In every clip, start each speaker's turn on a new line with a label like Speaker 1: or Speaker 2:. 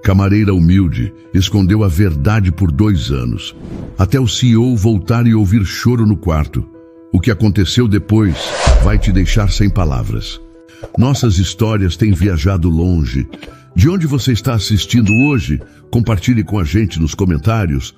Speaker 1: Camareira humilde, escondeu a verdade por 2 anos, até o CEO voltar e ouvir choro no quarto. O que aconteceu depois vai te deixar sem palavras. Nossas histórias têm viajado longe. De onde você está assistindo hoje? Compartilhe com a gente nos comentários.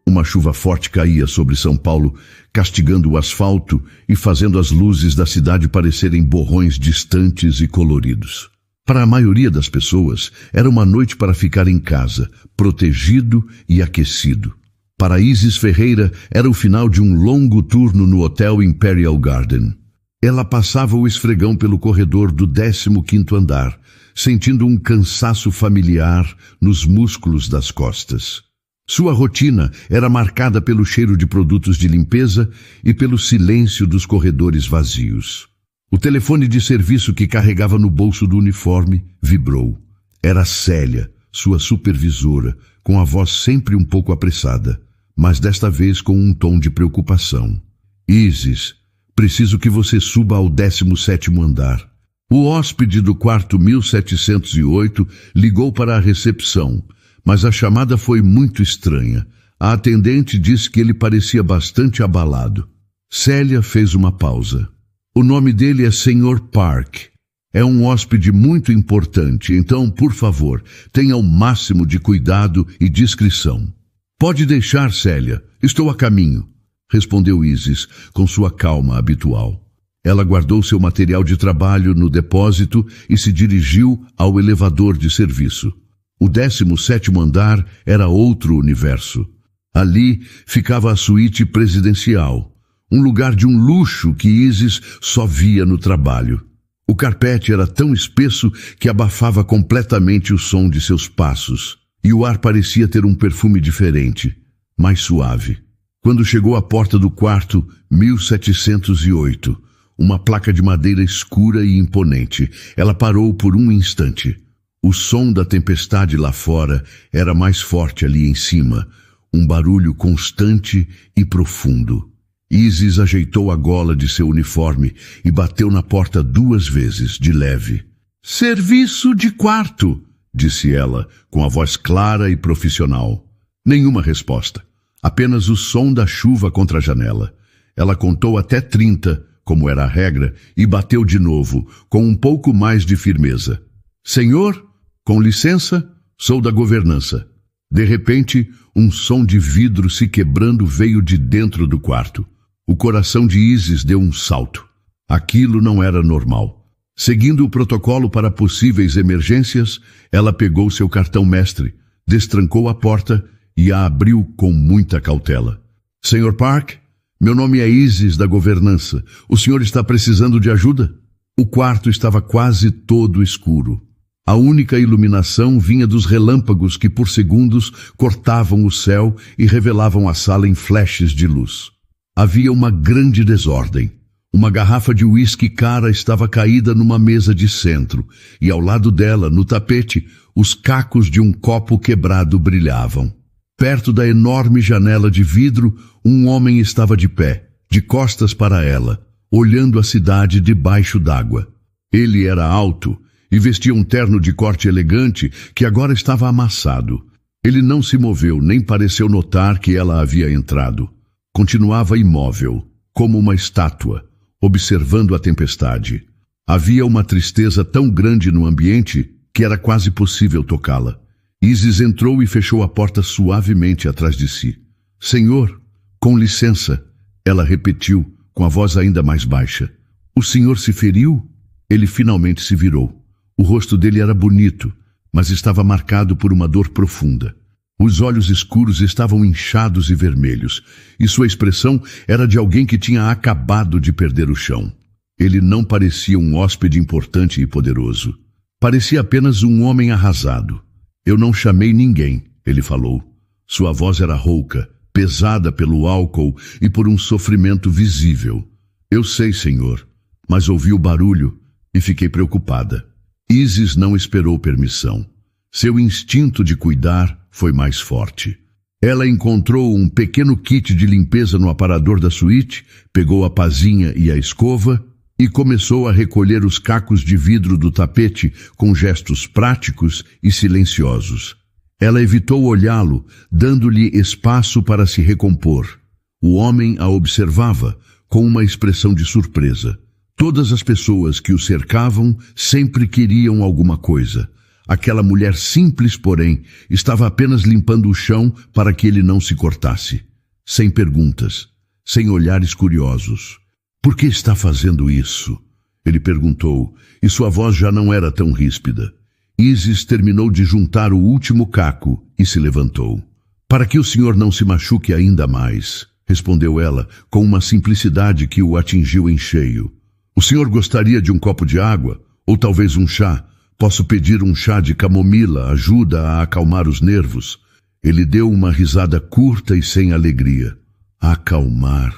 Speaker 1: Uma chuva forte caía sobre São Paulo, castigando o asfalto e fazendo as luzes da cidade parecerem borrões distantes e coloridos. Para a maioria das pessoas, era uma noite para ficar em casa, protegido e aquecido. Para Isis Ferreira, era o final de um longo turno no Hotel Imperial Garden. Ela passava o esfregão pelo corredor do 15º andar, sentindo um cansaço familiar nos músculos das costas. Sua rotina era marcada pelo cheiro de produtos de limpeza e pelo silêncio dos corredores vazios. O telefone de serviço que carregava no bolso do uniforme vibrou. Era Célia, sua supervisora, com a voz sempre um pouco apressada, mas desta vez com um tom de preocupação. Isis, preciso que você suba ao 17º andar. O hóspede do quarto 1708 ligou para a recepção, mas a chamada foi muito estranha. A atendente disse que ele parecia bastante abalado. Célia fez uma pausa. O nome dele é Sr. Park. É um hóspede muito importante, então, por favor, tenha o máximo de cuidado e discrição. Pode deixar, Célia. Estou a caminho, respondeu Isis, com sua calma habitual. Ela guardou seu material de trabalho no depósito e se dirigiu ao elevador de serviço. O 17º andar era outro universo. Ali ficava a suíte presidencial, um lugar de um luxo que Isis só via no trabalho. O carpete era tão espesso que abafava completamente o som de seus passos, e o ar parecia ter um perfume diferente, mais suave. Quando chegou à porta do quarto 1708, uma placa de madeira escura e imponente, ela parou por um instante. O som da tempestade lá fora era mais forte ali em cima, um barulho constante e profundo. Isis ajeitou a gola de seu uniforme e bateu na porta 2 vezes, de leve. "Serviço de quarto", disse ela, com a voz clara e profissional. Nenhuma resposta, apenas o som da chuva contra a janela. Ela contou até 30, como era a regra, e bateu de novo, com um pouco mais de firmeza. "Senhor, com licença, sou da governança." De repente, um som de vidro se quebrando veio de dentro do quarto. O coração de Isis deu um salto. Aquilo não era normal. Seguindo o protocolo para possíveis emergências, ela pegou seu cartão mestre, destrancou a porta e a abriu com muita cautela. "Sr. Park, meu nome é Isis da governança. O senhor está precisando de ajuda?" O quarto estava quase todo escuro. A única iluminação vinha dos relâmpagos que por segundos cortavam o céu e revelavam a sala em flashes de luz. Havia uma grande desordem. Uma garrafa de uísque cara estava caída numa mesa de centro, e ao lado dela, no tapete, os cacos de um copo quebrado brilhavam. Perto da enorme janela de vidro, um homem estava de pé, de costas para ela, olhando a cidade debaixo d'água. Ele era alto e vestia um terno de corte elegante que agora estava amassado. Ele não se moveu, nem pareceu notar que ela havia entrado. Continuava imóvel, como uma estátua, observando a tempestade. Havia uma tristeza tão grande no ambiente que era quase possível tocá-la. Isis entrou e fechou a porta suavemente atrás de si. "Senhor, com licença", ela repetiu, com a voz ainda mais baixa. "O senhor se feriu?" Ele finalmente se virou. O rosto dele era bonito, mas estava marcado por uma dor profunda. Os olhos escuros estavam inchados e vermelhos, e sua expressão era de alguém que tinha acabado de perder o chão. Ele não parecia um hóspede importante e poderoso. Parecia apenas um homem arrasado. "Eu não chamei ninguém", ele falou. Sua voz era rouca, pesada pelo álcool e por um sofrimento visível. "Eu sei, senhor, mas ouvi o barulho e fiquei preocupada." Isis não esperou permissão. Seu instinto de cuidar foi mais forte. Ela encontrou um pequeno kit de limpeza no aparador da suíte, pegou a pazinha e a escova e começou a recolher os cacos de vidro do tapete com gestos práticos e silenciosos. Ela evitou olhá-lo, dando-lhe espaço para se recompor. O homem a observava com uma expressão de surpresa. Todas as pessoas que o cercavam sempre queriam alguma coisa. Aquela mulher simples, porém, estava apenas limpando o chão para que ele não se cortasse. Sem perguntas, sem olhares curiosos. "Por que está fazendo isso?" ele perguntou, e sua voz já não era tão ríspida. Isis terminou de juntar o último caco e se levantou. "Para que o senhor não se machuque ainda mais", respondeu ela, com uma simplicidade que o atingiu em cheio. "O senhor gostaria de um copo de água? Ou talvez um chá? Posso pedir um chá de camomila, ajuda a acalmar os nervos." Ele deu uma risada curta e sem alegria. "Acalmar?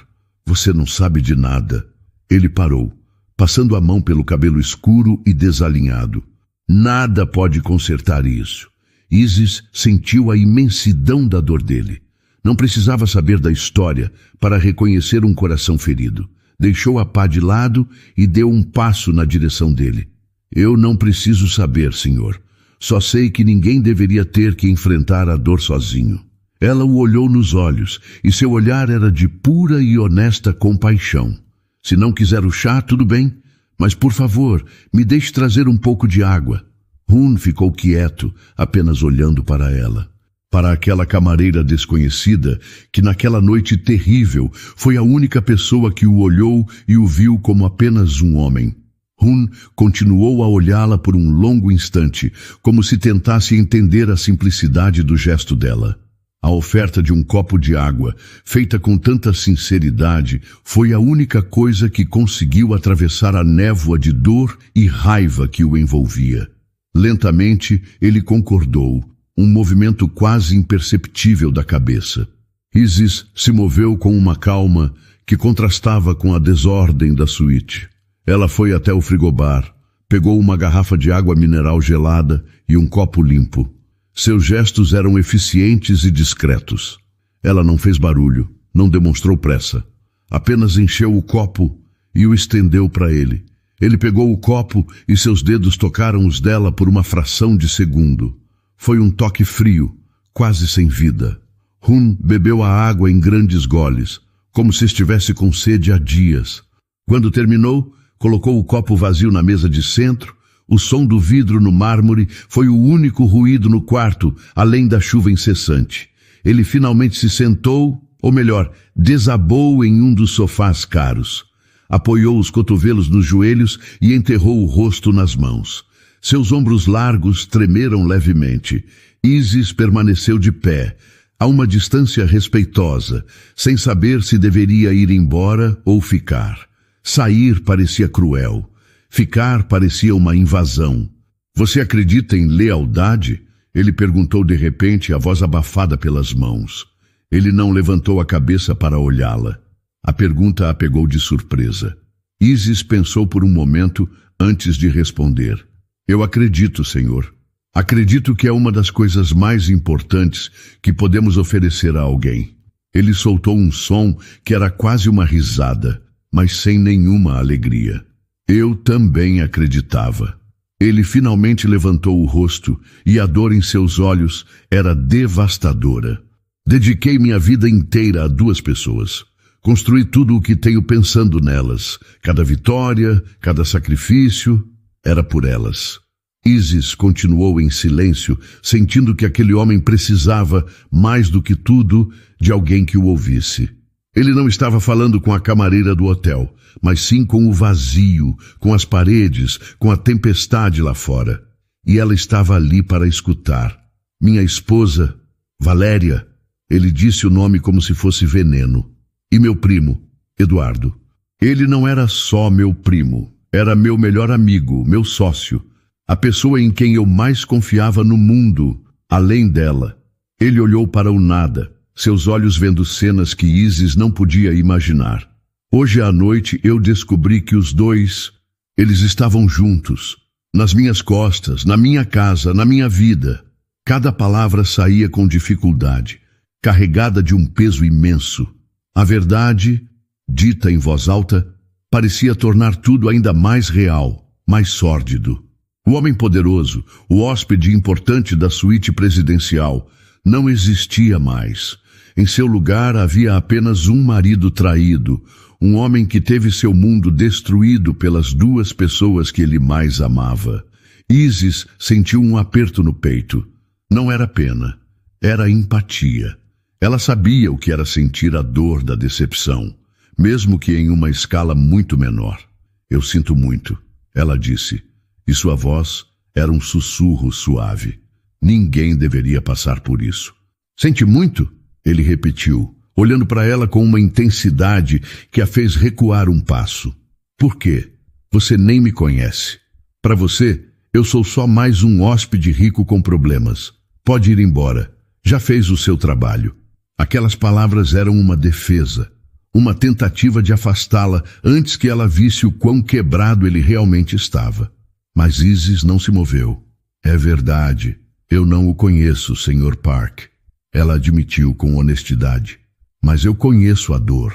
Speaker 1: Você não sabe de nada." Ele parou, passando a mão pelo cabelo escuro e desalinhado. "Nada pode consertar isso." Isis sentiu a imensidão da dor dele. Não precisava saber da história para reconhecer um coração ferido. Deixou a pá de lado e deu um passo na direção dele. "Eu não preciso saber, senhor. Só sei que ninguém deveria ter que enfrentar a dor sozinho." Ela o olhou nos olhos, e seu olhar era de pura e honesta compaixão. "Se não quiser o chá, tudo bem, mas por favor, me deixe trazer um pouco de água." Hun ficou quieto, apenas olhando para ela. Para aquela camareira desconhecida, que naquela noite terrível foi a única pessoa que o olhou e o viu como apenas um homem. Hun continuou a olhá-la por um longo instante, como se tentasse entender a simplicidade do gesto dela. A oferta de um copo de água, feita com tanta sinceridade, foi a única coisa que conseguiu atravessar a névoa de dor e raiva que o envolvia. Lentamente, ele concordou, um movimento quase imperceptível da cabeça. Isis se moveu com uma calma que contrastava com a desordem da suíte. Ela foi até o frigobar, pegou uma garrafa de água mineral gelada e um copo limpo. Seus gestos eram eficientes e discretos. Ela não fez barulho, não demonstrou pressa. Apenas encheu o copo e o estendeu para ele. Ele pegou o copo e seus dedos tocaram os dela por uma fração de segundo. Foi um toque frio, quase sem vida. Hun bebeu a água em grandes goles, como se estivesse com sede há dias. Quando terminou, colocou o copo vazio na mesa de centro. O som do vidro no mármore foi o único ruído no quarto, além da chuva incessante. Ele finalmente se sentou, ou melhor, desabou em um dos sofás caros. Apoiou os cotovelos nos joelhos e enterrou o rosto nas mãos. Seus ombros largos tremeram levemente. Isis permaneceu de pé, a uma distância respeitosa, sem saber se deveria ir embora ou ficar. Sair parecia cruel. Ficar parecia uma invasão. "Você acredita em lealdade?" ele perguntou de repente, a voz abafada pelas mãos. Ele não levantou a cabeça para olhá-la. A pergunta a pegou de surpresa. Isis pensou por um momento antes de responder. "Eu acredito, senhor. Acredito que é uma das coisas mais importantes que podemos oferecer a alguém." Ele soltou um som que era quase uma risada, mas sem nenhuma alegria. Eu também acreditava. Ele finalmente levantou o rosto e a dor em seus olhos era devastadora. "Dediquei minha vida inteira a 2 pessoas. Construí tudo o que tenho pensando nelas. Cada vitória, cada sacrifício, era por elas." Isis continuou em silêncio, sentindo que aquele homem precisava, mais do que tudo, de alguém que o ouvisse. Ele não estava falando com a camareira do hotel, mas sim com o vazio, com as paredes, com a tempestade lá fora. E ela estava ali para escutar. "Minha esposa, Valéria." Ele disse o nome como se fosse veneno. "E meu primo, Eduardo." Ele não era só meu primo, era meu melhor amigo, meu sócio, a pessoa em quem eu mais confiava no mundo, além dela. Ele olhou para o nada, seus olhos vendo cenas que Isis não podia imaginar. Hoje à noite eu descobri que os 2, eles estavam juntos, nas minhas costas, na minha casa, na minha vida. Cada palavra saía com dificuldade, carregada de um peso imenso. A verdade, dita em voz alta, parecia tornar tudo ainda mais real, mais sórdido. O homem poderoso, o hóspede importante da suíte presidencial, não existia mais. Em seu lugar havia apenas um marido traído, um homem que teve seu mundo destruído pelas duas pessoas que ele mais amava. Isis sentiu um aperto no peito. Não era pena, era empatia. Ela sabia o que era sentir a dor da decepção, mesmo que em uma escala muito menor. Eu sinto muito, ela disse, e sua voz era um sussurro suave. Ninguém deveria passar por isso. Sente muito? Ele repetiu, olhando para ela com uma intensidade que a fez recuar um passo. Por quê? Você nem me conhece. Para você, eu sou só mais um hóspede rico com problemas. Pode ir embora. Já fez o seu trabalho. Aquelas palavras eram uma defesa, uma tentativa de afastá-la antes que ela visse o quão quebrado ele realmente estava. Mas Isis não se moveu. É verdade, eu não o conheço, Sr. Park. Ela admitiu com honestidade. Mas eu conheço a dor.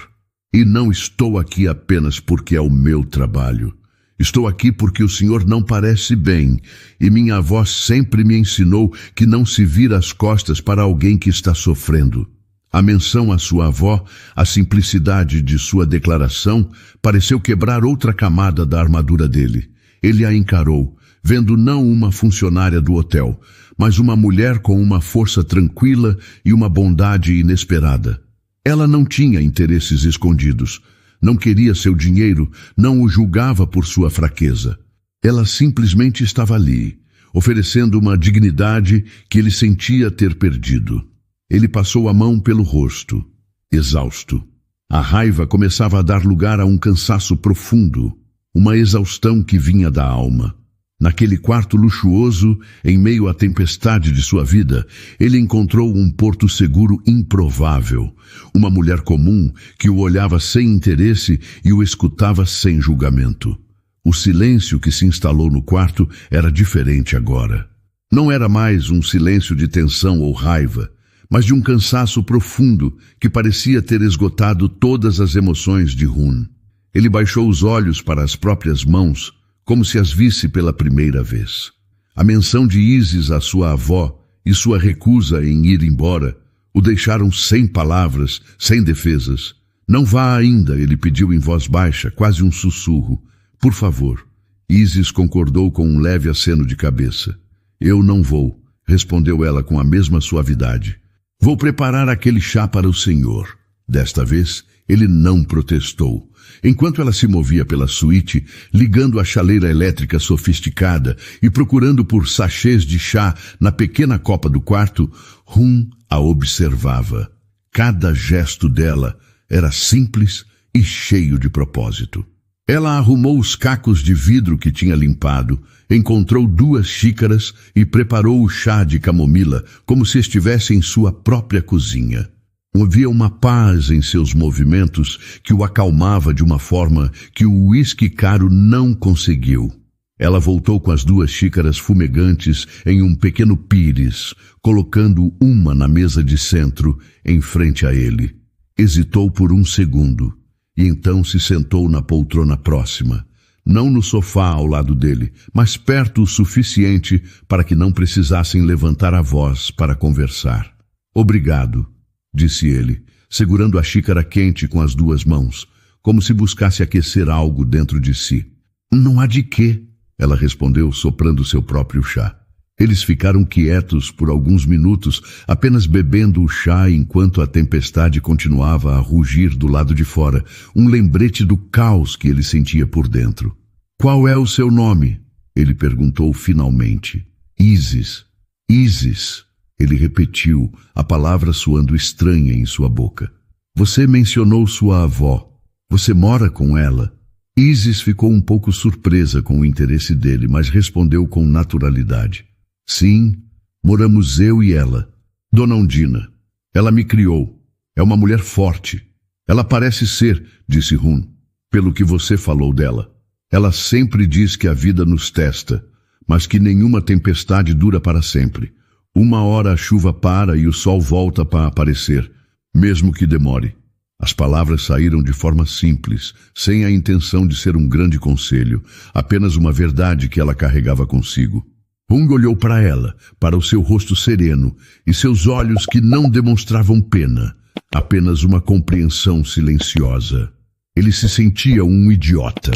Speaker 1: E não estou aqui apenas porque é o meu trabalho. Estou aqui porque o senhor não parece bem, e minha avó sempre me ensinou que não se vira as costas para alguém que está sofrendo. A menção à sua avó, a simplicidade de sua declaração, pareceu quebrar outra camada da armadura dele. Ele a encarou, vendo não uma funcionária do hotel, mas uma mulher com uma força tranquila e uma bondade inesperada. Ela não tinha interesses escondidos, não queria seu dinheiro, não o julgava por sua fraqueza. Ela simplesmente estava ali, oferecendo uma dignidade que ele sentia ter perdido. Ele passou a mão pelo rosto, exausto. A raiva começava a dar lugar a um cansaço profundo, uma exaustão que vinha da alma. Naquele quarto luxuoso, em meio à tempestade de sua vida, ele encontrou um porto seguro improvável, uma mulher comum que o olhava sem interesse e o escutava sem julgamento. O silêncio que se instalou no quarto era diferente agora. Não era mais um silêncio de tensão ou raiva, mas de um cansaço profundo que parecia ter esgotado todas as emoções de Hun. Ele baixou os olhos para as próprias mãos, como se as visse pela primeira vez. A menção de Isis à sua avó e sua recusa em ir embora o deixaram sem palavras, sem defesas. Não vá ainda, ele pediu em voz baixa, quase um sussurro. Por favor. Isis concordou com um leve aceno de cabeça. Eu não vou, respondeu ela com a mesma suavidade. Vou preparar aquele chá para o senhor. Desta vez, ele não protestou. Enquanto ela se movia pela suíte, ligando a chaleira elétrica sofisticada e procurando por sachês de chá na pequena copa do quarto, Hun a observava. Cada gesto dela era simples e cheio de propósito. Ela arrumou os cacos de vidro que tinha limpado, encontrou 2 xícaras e preparou o chá de camomila como se estivesse em sua própria cozinha. Havia uma paz em seus movimentos que o acalmava de uma forma que o uísque caro não conseguiu. Ela voltou com as 2 xícaras fumegantes em um pequeno pires, colocando uma na mesa de centro, em frente a ele. Hesitou por um segundo, e então se sentou na poltrona próxima, não no sofá ao lado dele, mas perto o suficiente para que não precisassem levantar a voz para conversar. Obrigado, disse ele, segurando a xícara quente com as 2 mãos, como se buscasse aquecer algo dentro de si. Não há de quê, ela respondeu, soprando seu próprio chá. Eles ficaram quietos por alguns minutos, apenas bebendo o chá enquanto a tempestade continuava a rugir do lado de fora, um lembrete do caos que ele sentia por dentro. Qual é o seu nome? Ele perguntou finalmente. Isis. Isis. Ele repetiu, a palavra soando estranha em sua boca. Você mencionou sua avó. Você mora com ela? Isis ficou um pouco surpresa com o interesse dele, mas respondeu com naturalidade. Sim, moramos eu e ela. Dona Undina. Ela me criou. É uma mulher forte. Ela parece ser, disse Hun, pelo que você falou dela. Ela sempre diz que a vida nos testa, mas que nenhuma tempestade dura para sempre. Uma hora a chuva para e o sol volta para aparecer, mesmo que demore. As palavras saíram de forma simples, sem a intenção de ser um grande conselho, apenas uma verdade que ela carregava consigo. Hung olhou para ela, para o seu rosto sereno e seus olhos que não demonstravam pena, apenas uma compreensão silenciosa. Ele se sentia um idiota,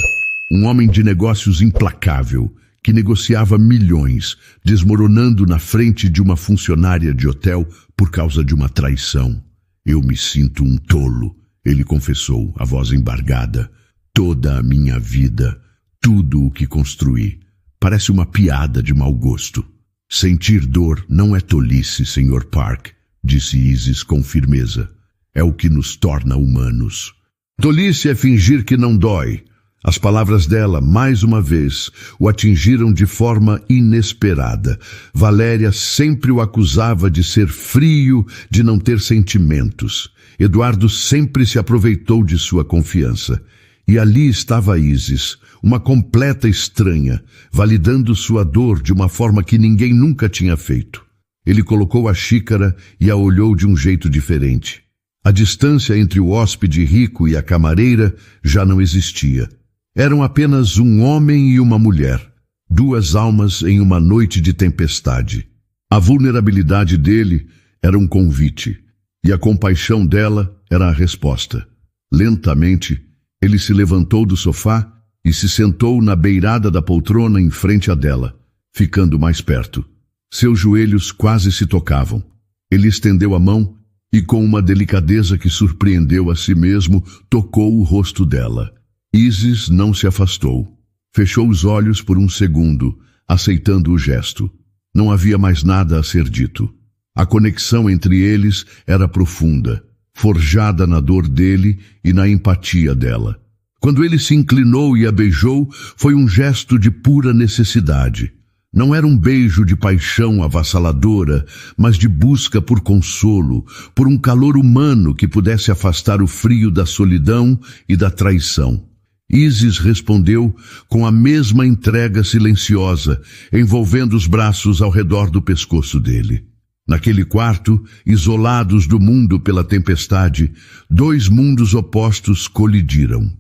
Speaker 1: um homem de negócios implacável, que negociava milhões, desmoronando na frente de uma funcionária de hotel por causa de uma traição. Eu me sinto um tolo, ele confessou, a voz embargada. Toda a minha vida, tudo o que construí, parece uma piada de mau gosto. Sentir dor não é tolice, Sr. Park, disse Isis com firmeza. É o que nos torna humanos. Tolice é fingir que não dói. As palavras dela, mais uma vez, o atingiram de forma inesperada. Valéria sempre o acusava de ser frio, de não ter sentimentos. Eduardo sempre se aproveitou de sua confiança. E ali estava Isis, uma completa estranha, validando sua dor de uma forma que ninguém nunca tinha feito. Ele colocou a xícara e a olhou de um jeito diferente. A distância entre o hóspede rico e a camareira já não existia. Eram apenas um homem e uma mulher, duas almas em uma noite de tempestade. A vulnerabilidade dele era um convite, e a compaixão dela era a resposta. Lentamente, ele se levantou do sofá e se sentou na beirada da poltrona em frente a dela, ficando mais perto. Seus joelhos quase se tocavam. Ele estendeu a mão e, com uma delicadeza que surpreendeu a si mesmo, tocou o rosto dela. Isis não se afastou. Fechou os olhos por um segundo, aceitando o gesto. Não havia mais nada a ser dito. A conexão entre eles era profunda, forjada na dor dele e na empatia dela. Quando ele se inclinou e a beijou, foi um gesto de pura necessidade. Não era um beijo de paixão avassaladora, mas de busca por consolo, por um calor humano que pudesse afastar o frio da solidão e da traição. Isis respondeu com a mesma entrega silenciosa, envolvendo os braços ao redor do pescoço dele. Naquele quarto, isolados do mundo pela tempestade, dois mundos opostos colidiram.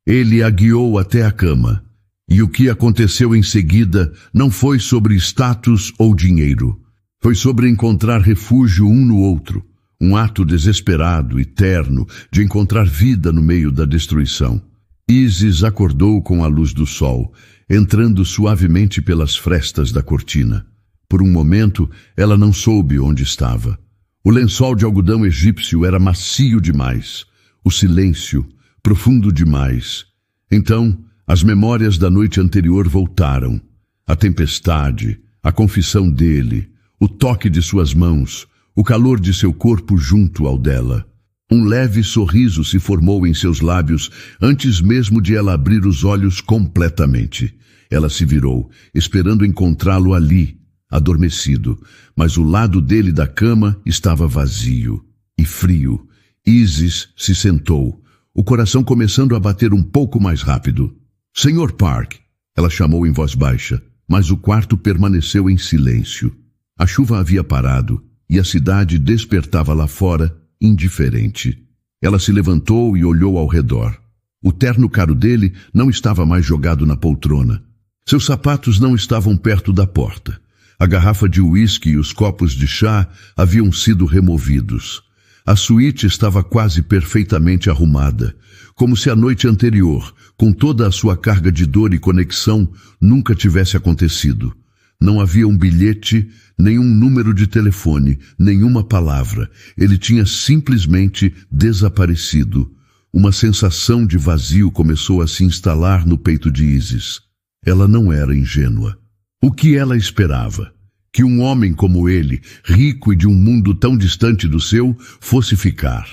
Speaker 1: Ele a guiou até a cama, e o que aconteceu em seguida não foi sobre status ou dinheiro. Foi sobre encontrar refúgio um no outro, um ato desesperado e terno de encontrar vida no meio da destruição. Isis acordou com a luz do sol, entrando suavemente pelas frestas da cortina. Por um momento, ela não soube onde estava. O lençol de algodão egípcio era macio demais. O silêncio, profundo demais. Então, as memórias da noite anterior voltaram. A tempestade, a confissão dele, o toque de suas mãos, o calor de seu corpo junto ao dela. Um leve sorriso se formou em seus lábios antes mesmo de ela abrir os olhos completamente. Ela se virou, esperando encontrá-lo ali, adormecido, mas o lado dele da cama estava vazio e frio. Isis se sentou, o coração começando a bater um pouco mais rápido. Sr. Park, ela chamou em voz baixa, mas o quarto permaneceu em silêncio. A chuva havia parado e a cidade despertava lá fora, indiferente. Ela se levantou e olhou ao redor. O terno caro dele não estava mais jogado na poltrona. Seus sapatos não estavam perto da porta. A garrafa de uísque e os copos de chá haviam sido removidos. A suíte estava quase perfeitamente arrumada, como se a noite anterior, com toda a sua carga de dor e conexão, nunca tivesse acontecido. Não havia um bilhete, nenhum número de telefone, nenhuma palavra. Ele tinha simplesmente desaparecido. Uma sensação de vazio começou a se instalar no peito de Isis. Ela não era ingênua. O que ela esperava? Que um homem como ele, rico e de um mundo tão distante do seu, fosse ficar.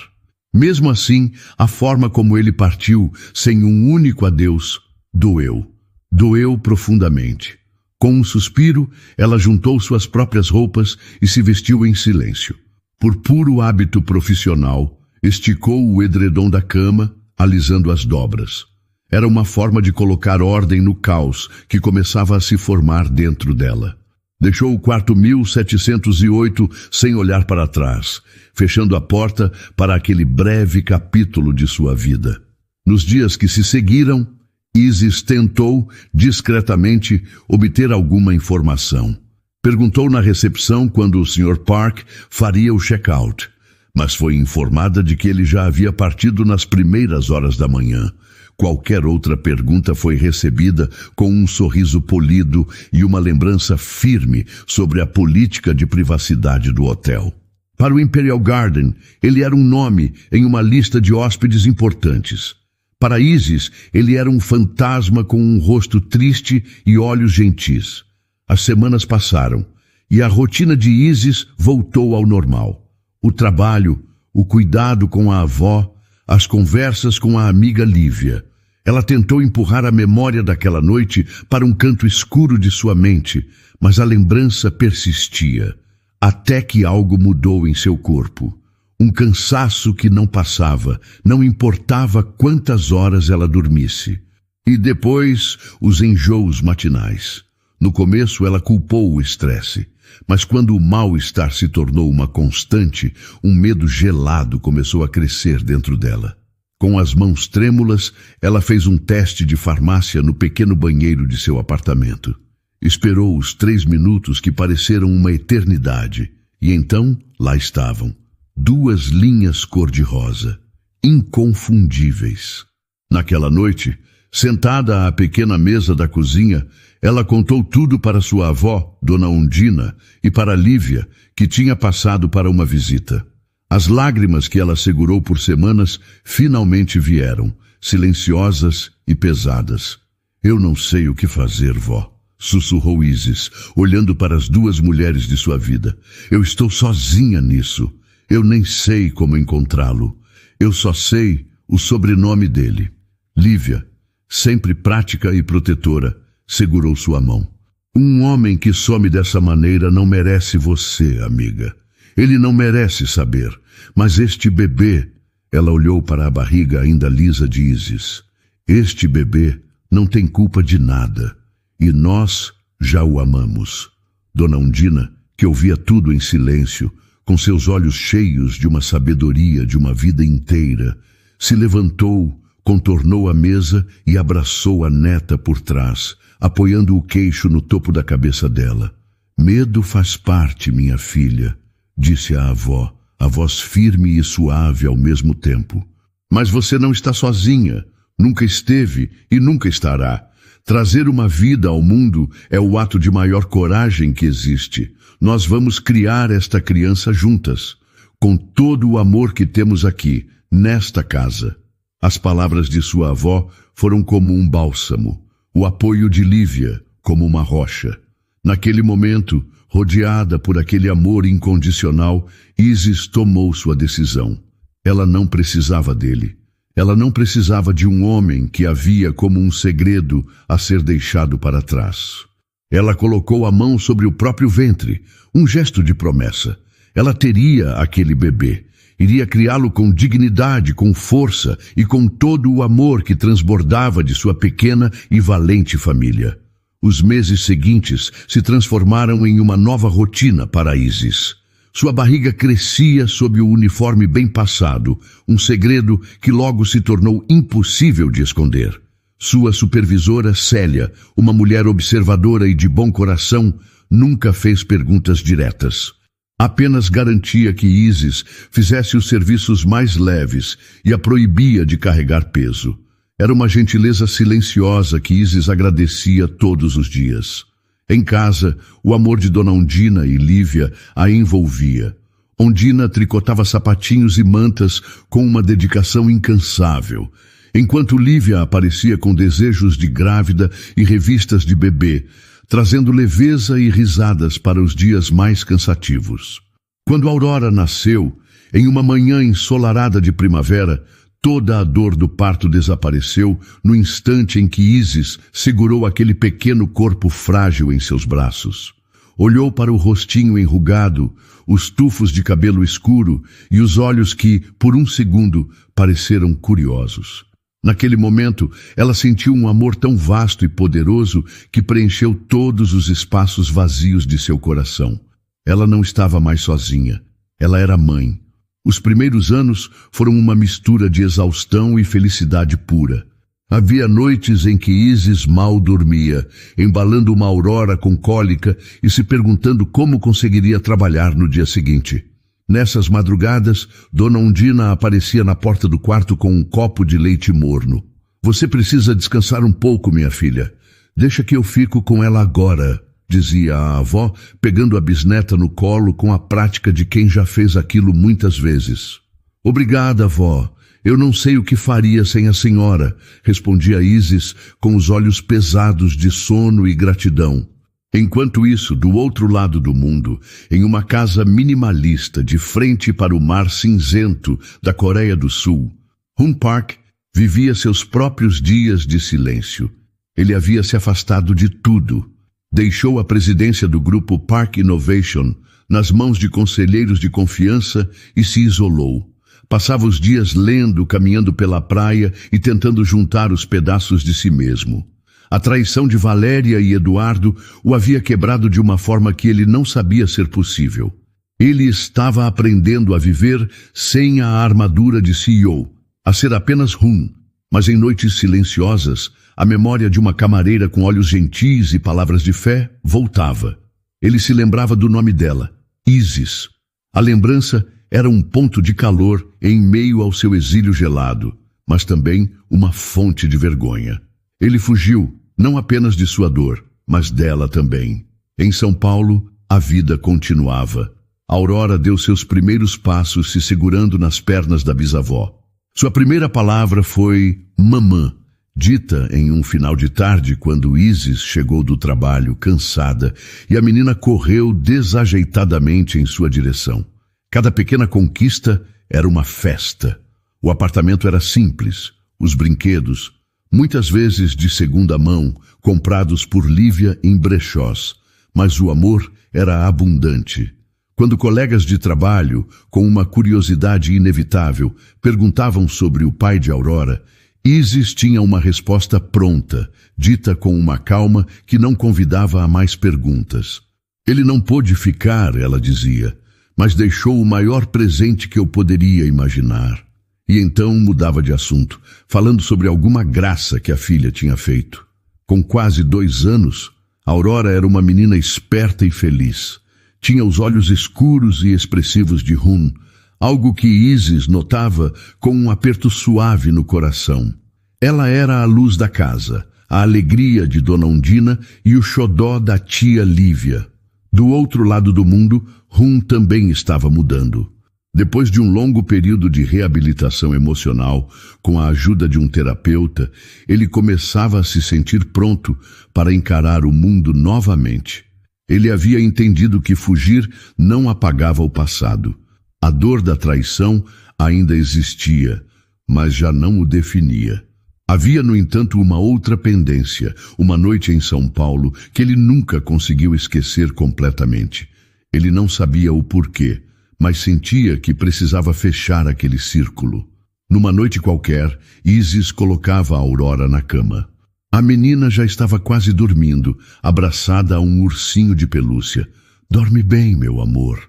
Speaker 1: Mesmo assim, a forma como ele partiu, sem um único adeus, doeu. Doeu profundamente. Com um suspiro, ela juntou suas próprias roupas e se vestiu em silêncio. Por puro hábito profissional, esticou o edredom da cama, alisando as dobras. Era uma forma de colocar ordem no caos que começava a se formar dentro dela. Deixou o quarto 1708 sem olhar para trás, fechando a porta para aquele breve capítulo de sua vida. Nos dias que se seguiram, Isis tentou, discretamente, obter alguma informação. Perguntou na recepção quando o Sr. Park faria o check-out, mas foi informada de que ele já havia partido nas primeiras horas da manhã. Qualquer outra pergunta foi recebida com um sorriso polido e uma lembrança firme sobre a política de privacidade do hotel. Para o Imperial Garden, ele era um nome em uma lista de hóspedes importantes. Para Isis, ele era um fantasma com um rosto triste e olhos gentis. As semanas passaram e a rotina de Isis voltou ao normal. O trabalho, o cuidado com a avó, as conversas com a amiga Lívia. Ela tentou empurrar a memória daquela noite para um canto escuro de sua mente, mas a lembrança persistia, até que algo mudou em seu corpo. Um cansaço que não passava, não importava quantas horas ela dormisse. E depois, os enjoos matinais. No começo, ela culpou o estresse. Mas quando o mal-estar se tornou uma constante, um medo gelado começou a crescer dentro dela. Com as mãos trêmulas, ela fez um teste de farmácia no pequeno banheiro de seu apartamento. Esperou os 3 minutos que pareceram uma eternidade, e então lá estavam. 2 linhas cor-de-rosa, inconfundíveis. Naquela noite, sentada à pequena mesa da cozinha, ela contou tudo para sua avó, Dona Undina, e para Lívia, que tinha passado para uma visita. As lágrimas que ela segurou por semanas finalmente vieram, silenciosas e pesadas. Eu não sei o que fazer, vó, sussurrou Isis, olhando para as 2 mulheres de sua vida. Eu estou sozinha nisso. Eu nem sei como encontrá-lo. Eu só sei o sobrenome dele. Lívia, sempre prática e protetora, segurou sua mão. Um homem que some dessa maneira não merece você, amiga. Ele não merece saber. Mas este bebê, ela olhou para a barriga ainda lisa de Isis. Este bebê não tem culpa de nada. E nós já o amamos. Dona Undina, que ouvia tudo em silêncio, com seus olhos cheios de uma sabedoria de uma vida inteira, se levantou, contornou a mesa e abraçou a neta por trás, apoiando o queixo no topo da cabeça dela. Medo faz parte, minha filha, disse a avó, a voz firme e suave ao mesmo tempo. Mas você não está sozinha, nunca esteve e nunca estará. Trazer uma vida ao mundo é o ato de maior coragem que existe. Nós vamos criar esta criança juntas, com todo o amor que temos aqui, nesta casa. As palavras de sua avó foram como um bálsamo, o apoio de Lívia como uma rocha. Naquele momento, rodeada por aquele amor incondicional, Isis tomou sua decisão. Ela não precisava dele. Ela não precisava de um homem que havia como um segredo a ser deixado para trás. Ela colocou a mão sobre o próprio ventre, um gesto de promessa. Ela teria aquele bebê. Iria criá-lo com dignidade, com força e com todo o amor que transbordava de sua pequena e valente família. Os meses seguintes se transformaram em uma nova rotina para Isis. Sua barriga crescia sob o uniforme bem passado, um segredo que logo se tornou impossível de esconder. Sua supervisora, Célia, uma mulher observadora e de bom coração, nunca fez perguntas diretas. Apenas garantia que Isis fizesse os serviços mais leves e a proibia de carregar peso. Era uma gentileza silenciosa que Isis agradecia todos os dias. Em casa, o amor de Dona Undina e Lívia a envolvia. Undina tricotava sapatinhos e mantas com uma dedicação incansável, enquanto Lívia aparecia com desejos de grávida e revistas de bebê, trazendo leveza e risadas para os dias mais cansativos. Quando Aurora nasceu, em uma manhã ensolarada de primavera, toda a dor do parto desapareceu no instante em que Isis segurou aquele pequeno corpo frágil em seus braços. Olhou para o rostinho enrugado, os tufos de cabelo escuro e os olhos que, por um segundo, pareceram curiosos. Naquele momento, ela sentiu um amor tão vasto e poderoso que preencheu todos os espaços vazios de seu coração. Ela não estava mais sozinha. Ela era mãe. Os primeiros anos foram uma mistura de exaustão e felicidade pura. Havia noites em que Isis mal dormia, embalando uma Aurora com cólica e se perguntando como conseguiria trabalhar no dia seguinte. Nessas madrugadas, Dona Undina aparecia na porta do quarto com um copo de leite morno. "Você precisa descansar um pouco, minha filha. Deixa que eu fico com ela agora", dizia a avó, pegando a bisneta no colo com a prática de quem já fez aquilo muitas vezes. "Obrigada, avó. Eu não sei o que faria sem a senhora", respondia Isis com os olhos pesados de sono e gratidão. Enquanto isso, do outro lado do mundo, em uma casa minimalista de frente para o mar cinzento da Coreia do Sul, Hoon Park vivia seus próprios dias de silêncio. Ele havia se afastado de tudo. Deixou a presidência do grupo Park Innovation nas mãos de conselheiros de confiança e se isolou. Passava os dias lendo, caminhando pela praia e tentando juntar os pedaços de si mesmo. A traição de Valéria e Eduardo o havia quebrado de uma forma que ele não sabia ser possível. Ele estava aprendendo a viver sem a armadura de CEO, a ser apenas Hoon, mas em noites silenciosas, a memória de uma camareira com olhos gentis e palavras de fé voltava. Ele se lembrava do nome dela, Isis. A lembrança era um ponto de calor em meio ao seu exílio gelado, mas também uma fonte de vergonha. Ele fugiu, não apenas de sua dor, mas dela também. Em São Paulo, a vida continuava. Aurora deu seus primeiros passos se segurando nas pernas da bisavó. Sua primeira palavra foi mamã, dita em um final de tarde quando Isis chegou do trabalho cansada e a menina correu desajeitadamente em sua direção. Cada pequena conquista era uma festa. O apartamento era simples, os brinquedos, muitas vezes de segunda mão, comprados por Lívia em brechós, mas o amor era abundante. Quando colegas de trabalho, com uma curiosidade inevitável, perguntavam sobre o pai de Aurora, Isis tinha uma resposta pronta, dita com uma calma que não convidava a mais perguntas. "Ele não pôde ficar", ela dizia, "mas deixou o maior presente que eu poderia imaginar." E então mudava de assunto, falando sobre alguma graça que a filha tinha feito. Com quase 2 anos, Aurora era uma menina esperta e feliz. Tinha os olhos escuros e expressivos de Hoon, algo que Isis notava com um aperto suave no coração. Ela era a luz da casa, a alegria de Dona Undina e o xodó da tia Lívia. Do outro lado do mundo, Hoon também estava mudando. Depois de um longo período de reabilitação emocional, com a ajuda de um terapeuta, ele começava a se sentir pronto para encarar o mundo novamente. Ele havia entendido que fugir não apagava o passado. A dor da traição ainda existia, mas já não o definia. Havia, no entanto, uma outra pendência, uma noite em São Paulo, que ele nunca conseguiu esquecer completamente. Ele não sabia o porquê, mas sentia que precisava fechar aquele círculo. Numa noite qualquer, Isis colocava a Aurora na cama. A menina já estava quase dormindo, abraçada a um ursinho de pelúcia. "Dorme bem, meu amor",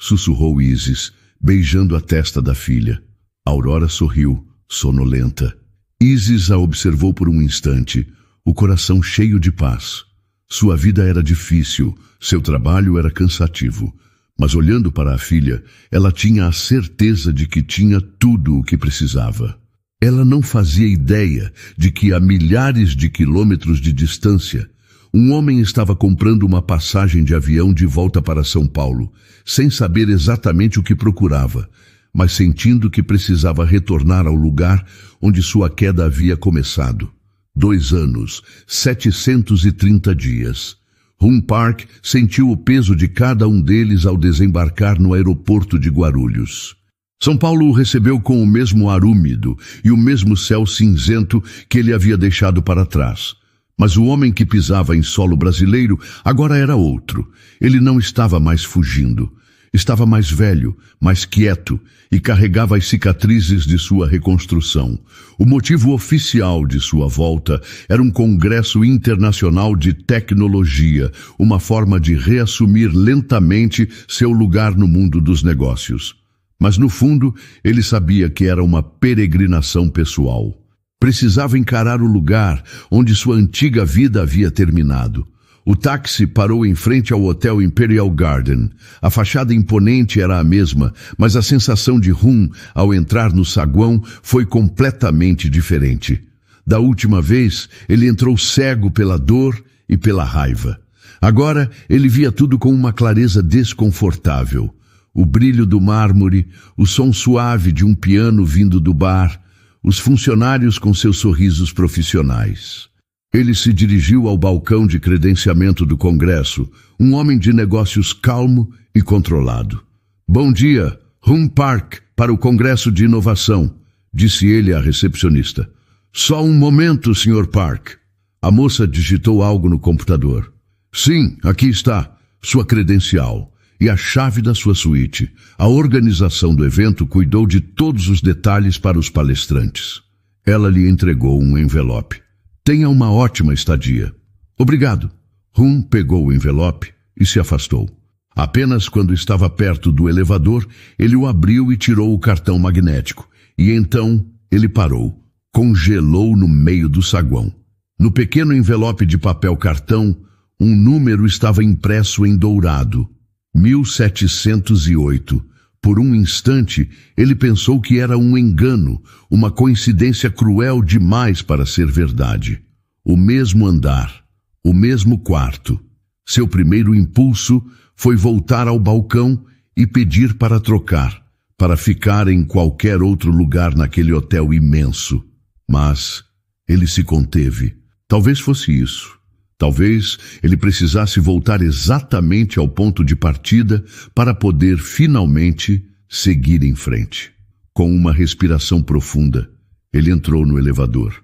Speaker 1: sussurrou Isis, beijando a testa da filha. Aurora sorriu, sonolenta. Isis a observou por um instante, o coração cheio de paz. Sua vida era difícil, seu trabalho era cansativo. Mas olhando para a filha, ela tinha a certeza de que tinha tudo o que precisava. Ela não fazia ideia de que a milhares de quilômetros de distância, um homem estava comprando uma passagem de avião de volta para São Paulo, sem saber exatamente o que procurava, mas sentindo que precisava retornar ao lugar onde sua queda havia começado. 2 anos, 730 dias. Hoon Park sentiu o peso de cada um deles ao desembarcar no aeroporto de Guarulhos. São Paulo o recebeu com o mesmo ar úmido e o mesmo céu cinzento que ele havia deixado para trás. Mas o homem que pisava em solo brasileiro agora era outro. Ele não estava mais fugindo. Estava mais velho, mais quieto e carregava as cicatrizes de sua reconstrução. O motivo oficial de sua volta era um congresso internacional de tecnologia, uma forma de reassumir lentamente seu lugar no mundo dos negócios. Mas no fundo, ele sabia que era uma peregrinação pessoal. Precisava encarar o lugar onde sua antiga vida havia terminado. O táxi parou em frente ao Hotel Imperial Garden. A fachada imponente era a mesma, mas a sensação de Hun ao entrar no saguão foi completamente diferente. Da última vez, ele entrou cego pela dor e pela raiva. Agora, ele via tudo com uma clareza desconfortável. O brilho do mármore, o som suave de um piano vindo do bar, os funcionários com seus sorrisos profissionais. Ele se dirigiu ao balcão de credenciamento do Congresso, um homem de negócios calmo e controlado. Bom dia, Hun Park, para o Congresso de Inovação, disse ele à recepcionista. Só um momento, Sr. Park. A moça digitou algo no computador. Sim, aqui está, sua credencial e a chave da sua suíte. A organização do evento cuidou de todos os detalhes para os palestrantes. Ela lhe entregou um envelope. Tenha uma ótima estadia. Obrigado. Hun pegou o envelope e se afastou. Apenas quando estava perto do elevador, ele o abriu e tirou o cartão magnético. E então ele parou. Congelou no meio do saguão. No pequeno envelope de papel cartão, um número estava impresso em dourado. 1708. Por um instante, ele pensou que era um engano, uma coincidência cruel demais para ser verdade. O mesmo andar, o mesmo quarto. Seu primeiro impulso foi voltar ao balcão e pedir para trocar, para ficar em qualquer outro lugar naquele hotel imenso. Mas ele se conteve. Talvez fosse isso. Talvez ele precisasse voltar exatamente ao ponto de partida para poder finalmente seguir em frente. Com uma respiração profunda, ele entrou no elevador.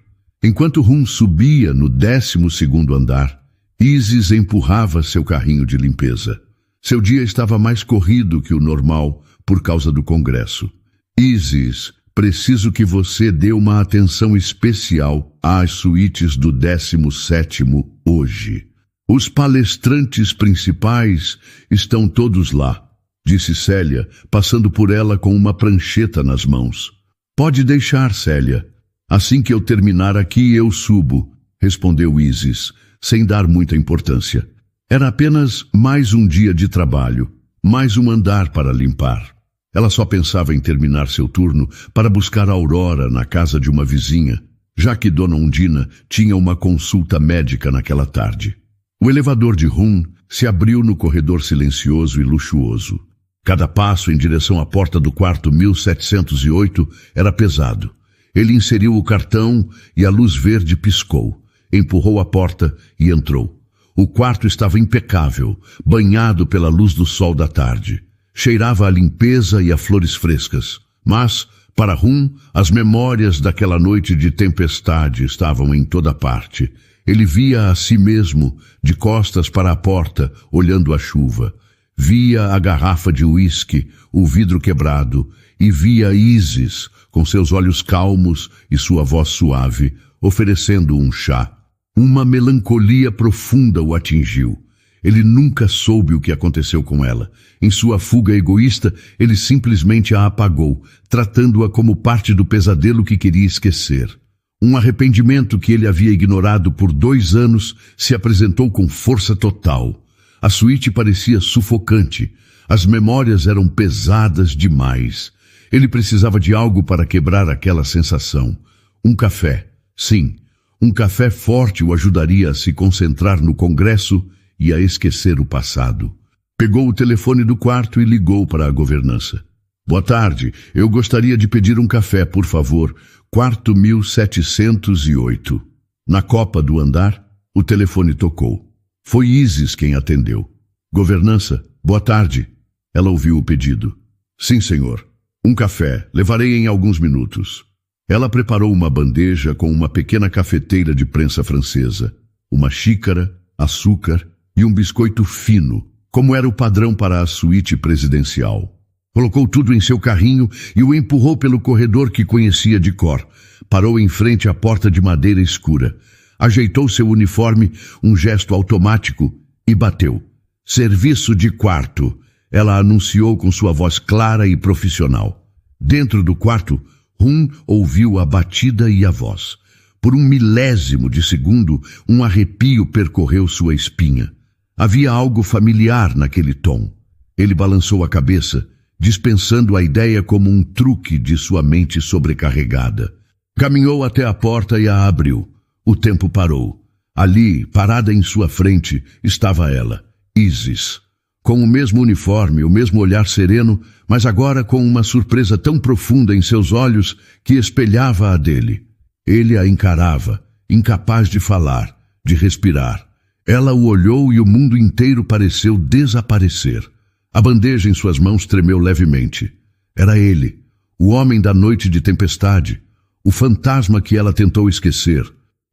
Speaker 1: Enquanto Hun subia no 12º andar, Isis empurrava seu carrinho de limpeza. Seu dia estava mais corrido que o normal por causa do congresso. Isis, preciso que você dê uma atenção especial às suítes do 17º hoje. Os palestrantes principais estão todos lá, disse Célia, passando por ela com uma prancheta nas mãos. Pode deixar, Célia. Assim que eu terminar aqui, eu subo, respondeu Isis, sem dar muita importância. Era apenas mais um dia de trabalho, mais um andar para limpar. Ela só pensava em terminar seu turno para buscar a Aurora na casa de uma vizinha, já que Dona Undina tinha uma consulta médica naquela tarde. O elevador de Hun se abriu no corredor silencioso e luxuoso. Cada passo em direção à porta do quarto 1708 era pesado. Ele inseriu o cartão e a luz verde piscou. Empurrou a porta e entrou. O quarto estava impecável, banhado pela luz do sol da tarde. Cheirava a limpeza e a flores frescas. Mas, para Hun, as memórias daquela noite de tempestade estavam em toda parte. Ele via a si mesmo, de costas para a porta, olhando a chuva. Via a garrafa de uísque, o vidro quebrado, e via Isis, com seus olhos calmos e sua voz suave, oferecendo um chá. Uma melancolia profunda o atingiu. Ele nunca soube o que aconteceu com ela. Em sua fuga egoísta, ele simplesmente a apagou, tratando-a como parte do pesadelo que queria esquecer. Um arrependimento que ele havia ignorado por 2 anos se apresentou com força total. A suíte parecia sufocante. As memórias eram pesadas demais. Ele precisava de algo para quebrar aquela sensação. Um café. Sim, um café forte o ajudaria a se concentrar no congresso e a esquecer o passado. Pegou o telefone do quarto e ligou para a governança. Boa tarde, eu gostaria de pedir um café, por favor. Quarto 1708. Na copa do andar, o telefone tocou. Foi Isis quem atendeu. Governança, boa tarde. Ela ouviu o pedido. Sim, senhor. Um café, levarei em alguns minutos. Ela preparou uma bandeja com uma pequena cafeteira de prensa francesa, uma xícara, açúcar e um biscoito fino, como era o padrão para a suíte presidencial. Colocou tudo em seu carrinho e o empurrou pelo corredor que conhecia de cor. Parou em frente à porta de madeira escura. Ajeitou seu uniforme, um gesto automático, e bateu. Serviço de quarto, ela anunciou com sua voz clara e profissional. Dentro do quarto, Hun ouviu a batida e a voz. Por um milésimo de segundo, um arrepio percorreu sua espinha. Havia algo familiar naquele tom. Ele balançou a cabeça, dispensando a ideia como um truque de sua mente sobrecarregada. Caminhou até a porta e a abriu. O tempo parou. Ali, parada em sua frente, estava ela, Isis. Com o mesmo uniforme, o mesmo olhar sereno, mas agora com uma surpresa tão profunda em seus olhos que espelhava a dele. Ele a encarava, incapaz de falar, de respirar. Ela o olhou e o mundo inteiro pareceu desaparecer. A bandeja em suas mãos tremeu levemente. Era ele, o homem da noite de tempestade, o fantasma que ela tentou esquecer.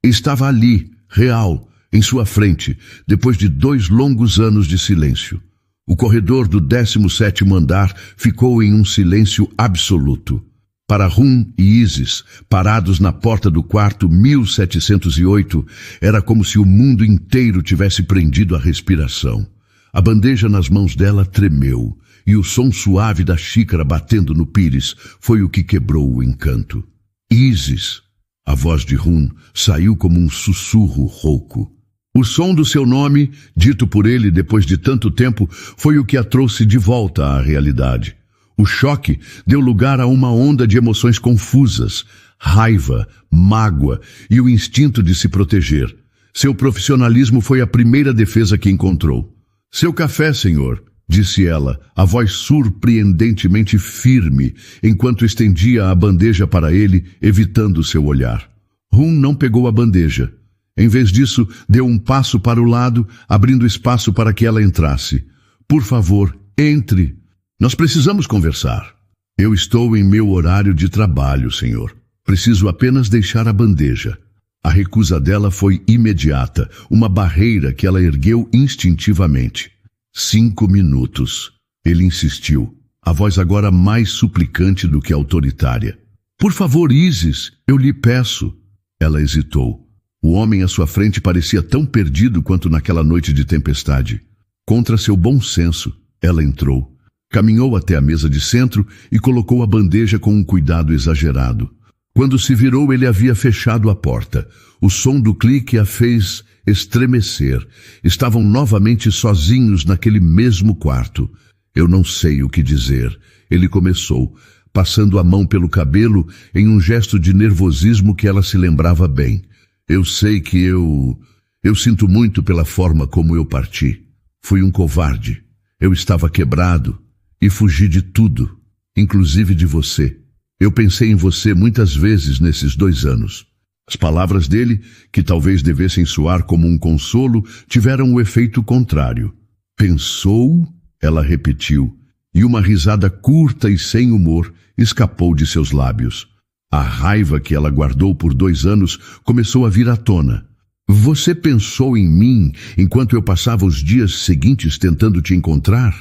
Speaker 1: Estava ali, real, em sua frente, depois de 2 longos anos de silêncio. O corredor do 17º andar ficou em um silêncio absoluto. Para Hun e Isis, parados na porta do quarto 1708, era como se o mundo inteiro tivesse prendido a respiração. A bandeja nas mãos dela tremeu, e o som suave da xícara batendo no pires foi o que quebrou o encanto. Isis, a voz de Hun saiu como um sussurro rouco. O som do seu nome, dito por ele depois de tanto tempo, foi o que a trouxe de volta à realidade. O choque deu lugar a uma onda de emoções confusas, raiva, mágoa e o instinto de se proteger. Seu profissionalismo foi a primeira defesa que encontrou. Seu café, senhor, disse ela, a voz surpreendentemente firme, enquanto estendia a bandeja para ele, evitando seu olhar. Hun não pegou a bandeja. Em vez disso, deu um passo para o lado, abrindo espaço para que ela entrasse. Por favor, entre. Nós precisamos conversar. Eu estou em meu horário de trabalho, senhor. Preciso apenas deixar a bandeja. A recusa dela foi imediata, uma barreira que ela ergueu instintivamente. 5 minutos. Ele insistiu, a voz agora mais suplicante do que autoritária. Por favor, Isis, eu lhe peço. Ela hesitou. O homem à sua frente parecia tão perdido quanto naquela noite de tempestade. Contra seu bom senso, ela entrou. Caminhou até a mesa de centro e colocou a bandeja com um cuidado exagerado. Quando se virou, ele havia fechado a porta. O som do clique a fez estremecer. Estavam novamente sozinhos naquele mesmo quarto. Eu não sei o que dizer. Ele começou, passando a mão pelo cabelo em um gesto de nervosismo que ela se lembrava bem. Eu sei que eu sinto muito pela forma como eu parti. Fui um covarde. Eu estava quebrado e fugi de tudo, inclusive de você. Eu pensei em você muitas vezes nesses 2 anos. As palavras dele, que talvez devessem soar como um consolo, tiveram o efeito contrário. Pensou? Ela repetiu, e uma risada curta e sem humor escapou de seus lábios. A raiva que ela guardou por 2 anos começou a vir à tona. Você pensou em mim enquanto eu passava os dias seguintes tentando te encontrar?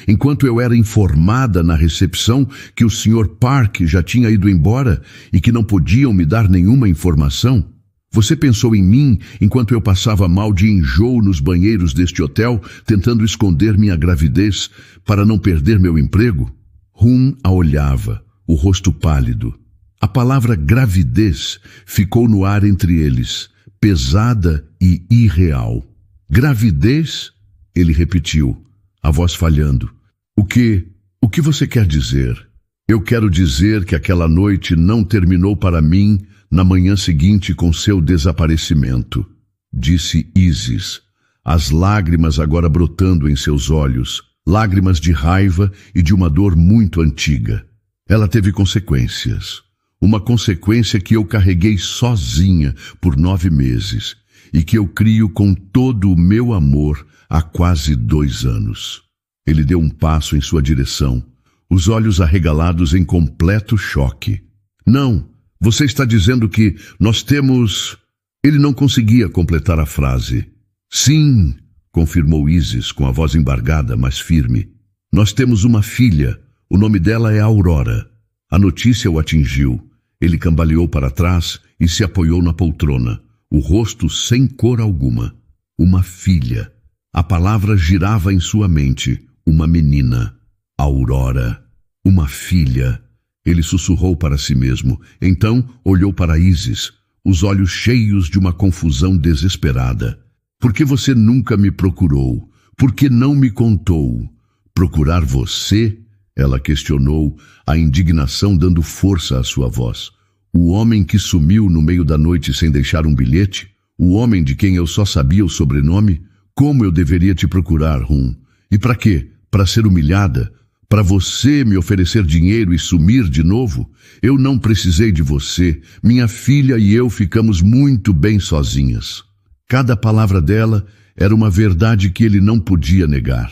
Speaker 1: Enquanto eu era informada na recepção que o Sr. Park já tinha ido embora e que não podiam me dar nenhuma informação? Você pensou em mim enquanto eu passava mal de enjoo nos banheiros deste hotel, tentando esconder minha gravidez para não perder meu emprego? Hun a olhava, o rosto pálido. A palavra gravidez ficou no ar entre eles, pesada e irreal. Gravidez? Ele repetiu, a voz falhando. O que você quer dizer? Eu quero dizer que aquela noite não terminou para mim na manhã seguinte com seu desaparecimento, disse Isis, as lágrimas agora brotando em seus olhos, lágrimas de raiva e de uma dor muito antiga. Ela teve consequências. Uma consequência que eu carreguei sozinha por 9 meses e que eu crio com todo o meu amor há quase 2 anos. Ele deu um passo em sua direção, os olhos arregalados em completo choque. Não, você está dizendo que nós temos... Ele não conseguia completar a frase. Sim, confirmou Isis com a voz embargada, mas firme. Nós temos uma filha. O nome dela é Aurora. A notícia o atingiu. Ele cambaleou para trás e se apoiou na poltrona, o rosto sem cor alguma. Uma filha. A palavra girava em sua mente. Uma menina. Aurora. Uma filha. Ele sussurrou para si mesmo. Então olhou para Isis, os olhos cheios de uma confusão desesperada. Por que você nunca me procurou? Por que não me contou? Procurar você? Ela questionou, a indignação dando força à sua voz. O homem que sumiu no meio da noite sem deixar um bilhete? O homem de quem eu só sabia o sobrenome? Como eu deveria te procurar, Hun? E para quê? Para ser humilhada? Para você me oferecer dinheiro e sumir de novo? Eu não precisei de você. Minha filha e eu ficamos muito bem sozinhas. Cada palavra dela era uma verdade que ele não podia negar.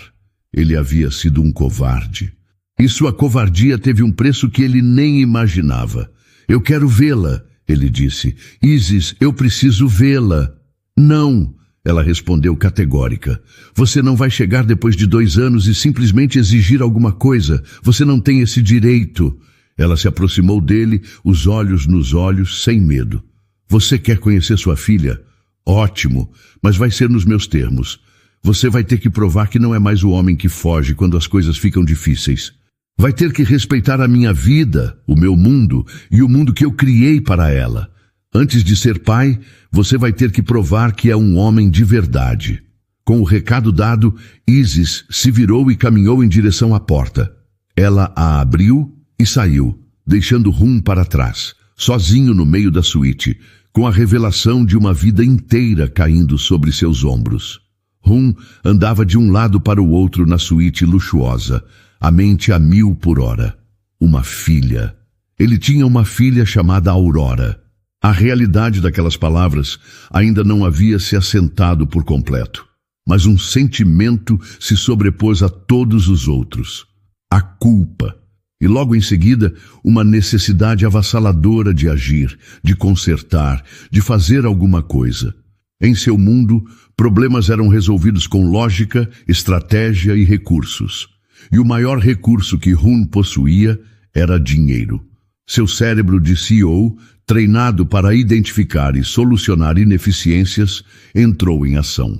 Speaker 1: Ele havia sido um covarde. E sua covardia teve um preço que ele nem imaginava. Eu quero vê-la, ele disse. Isis, eu preciso vê-la. Não, ela respondeu categórica. Você não vai chegar depois de 2 anos e simplesmente exigir alguma coisa. Você não tem esse direito. Ela se aproximou dele, os olhos nos olhos, sem medo. Você quer conhecer sua filha? Ótimo, mas vai ser nos meus termos. Você vai ter que provar que não é mais o homem que foge quando as coisas ficam difíceis. Vai ter que respeitar a minha vida, o meu mundo e o mundo que eu criei para ela. Antes de ser pai, você vai ter que provar que é um homem de verdade. Com o recado dado, Isis se virou e caminhou em direção à porta. Ela a abriu e saiu, deixando Hun para trás, sozinho no meio da suíte, com a revelação de uma vida inteira caindo sobre seus ombros. Hun andava de um lado para o outro na suíte luxuosa, a mente a 1000 por hora. Uma filha. Ele tinha uma filha chamada Aurora. A realidade daquelas palavras ainda não havia se assentado por completo, mas um sentimento se sobrepôs a todos os outros. A culpa. E logo em seguida, uma necessidade avassaladora de agir, de consertar, de fazer alguma coisa. Em seu mundo, problemas eram resolvidos com lógica, estratégia e recursos. E o maior recurso que Hun possuía era dinheiro. Seu cérebro de CEO, treinado para identificar e solucionar ineficiências, entrou em ação.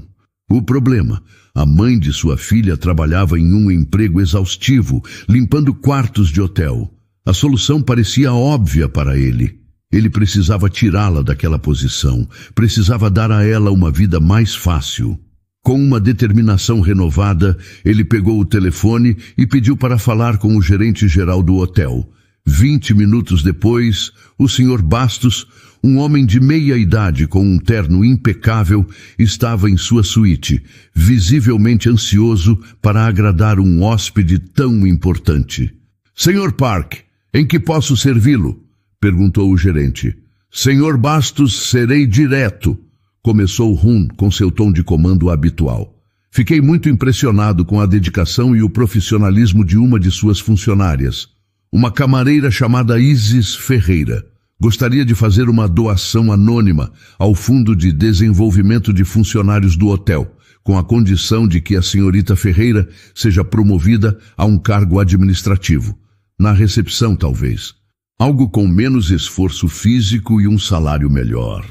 Speaker 1: O problema: a mãe de sua filha trabalhava em um emprego exaustivo, limpando quartos de hotel. A solução parecia óbvia para ele. Ele precisava tirá-la daquela posição, precisava dar a ela uma vida mais fácil. Com uma determinação renovada, ele pegou o telefone e pediu para falar com o gerente-geral do hotel. 20 minutos depois, o Sr. Bastos, um homem de meia idade com um terno impecável, estava em sua suíte, visivelmente ansioso para agradar um hóspede tão importante. Sr. Park, em que posso servi-lo? Perguntou o gerente. Sr. Bastos, serei direto, começou Hun com seu tom de comando habitual. Fiquei muito impressionado com a dedicação e o profissionalismo de uma de suas funcionárias, uma camareira chamada Isis Ferreira. Gostaria de fazer uma doação anônima ao Fundo de Desenvolvimento de Funcionários do Hotel, com a condição de que a senhorita Ferreira seja promovida a um cargo administrativo. Na recepção, talvez. Algo com menos esforço físico e um salário melhor.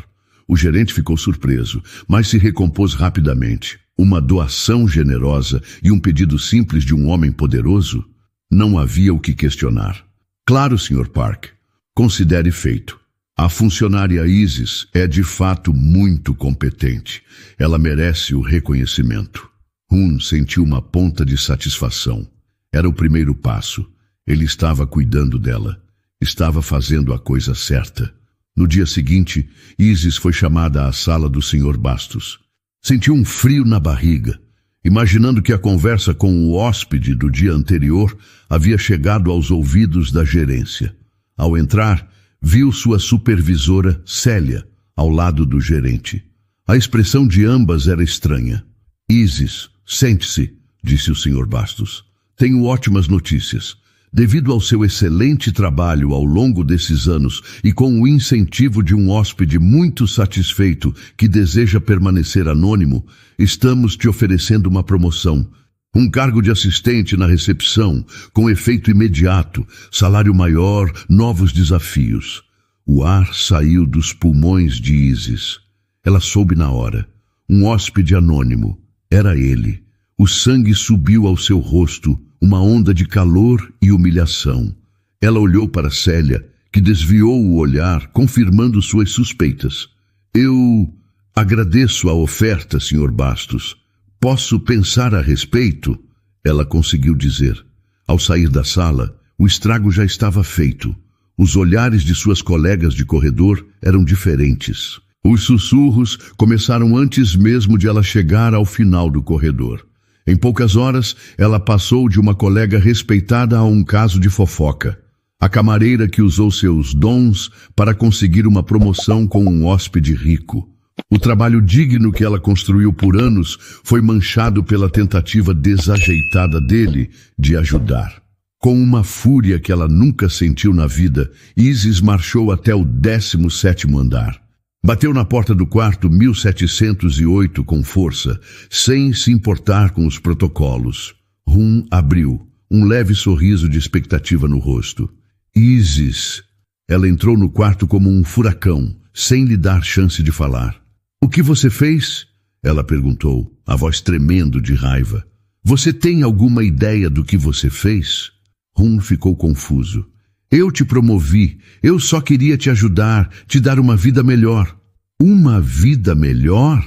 Speaker 1: O gerente ficou surpreso, mas se recompôs rapidamente. Uma doação generosa e um pedido simples de um homem poderoso? Não havia o que questionar. Claro, Sr. Park. Considere feito. A funcionária Isis é de fato muito competente. Ela merece o reconhecimento. Hun sentiu uma ponta de satisfação. Era o primeiro passo. Ele estava cuidando dela. Estava fazendo a coisa certa. No dia seguinte, Isis foi chamada à sala do Sr. Bastos. Sentiu um frio na barriga, imaginando que a conversa com o hóspede do dia anterior havia chegado aos ouvidos da gerência. Ao entrar, viu sua supervisora, Célia, ao lado do gerente. A expressão de ambas era estranha. Isis, sente-se, disse o Sr. Bastos. Tenho ótimas notícias. Devido ao seu excelente trabalho ao longo desses anos e com o incentivo de um hóspede muito satisfeito que deseja permanecer anônimo, estamos te oferecendo uma promoção. Um cargo de assistente na recepção, com efeito imediato, salário maior, novos desafios. O ar saiu dos pulmões de Isis. Ela soube na hora. Um hóspede anônimo. Era ele. O sangue subiu ao seu rosto, uma onda de calor e humilhação. Ela olhou para Célia, que desviou o olhar, confirmando suas suspeitas. Eu agradeço a oferta, Sr. Bastos. Posso pensar a respeito? Ela conseguiu dizer. Ao sair da sala, o estrago já estava feito. Os olhares de suas colegas de corredor eram diferentes. Os sussurros começaram antes mesmo de ela chegar ao final do corredor. Em poucas horas, ela passou de uma colega respeitada a um caso de fofoca. A camareira que usou seus dons para conseguir uma promoção com um hóspede rico. O trabalho digno que ela construiu por anos foi manchado pela tentativa desajeitada dele de ajudar. Com uma fúria que ela nunca sentiu na vida, Isis marchou até o 17º andar. Bateu na porta do quarto 1708 com força, sem se importar com os protocolos. Rum abriu, um leve sorriso de expectativa no rosto. Isis. Ela entrou no quarto como um furacão, sem lhe dar chance de falar. O que você fez? Ela perguntou, a voz tremendo de raiva. Você tem alguma ideia do que você fez? Rum ficou confuso. Eu te promovi, eu só queria te ajudar, te dar uma vida melhor. Uma vida melhor?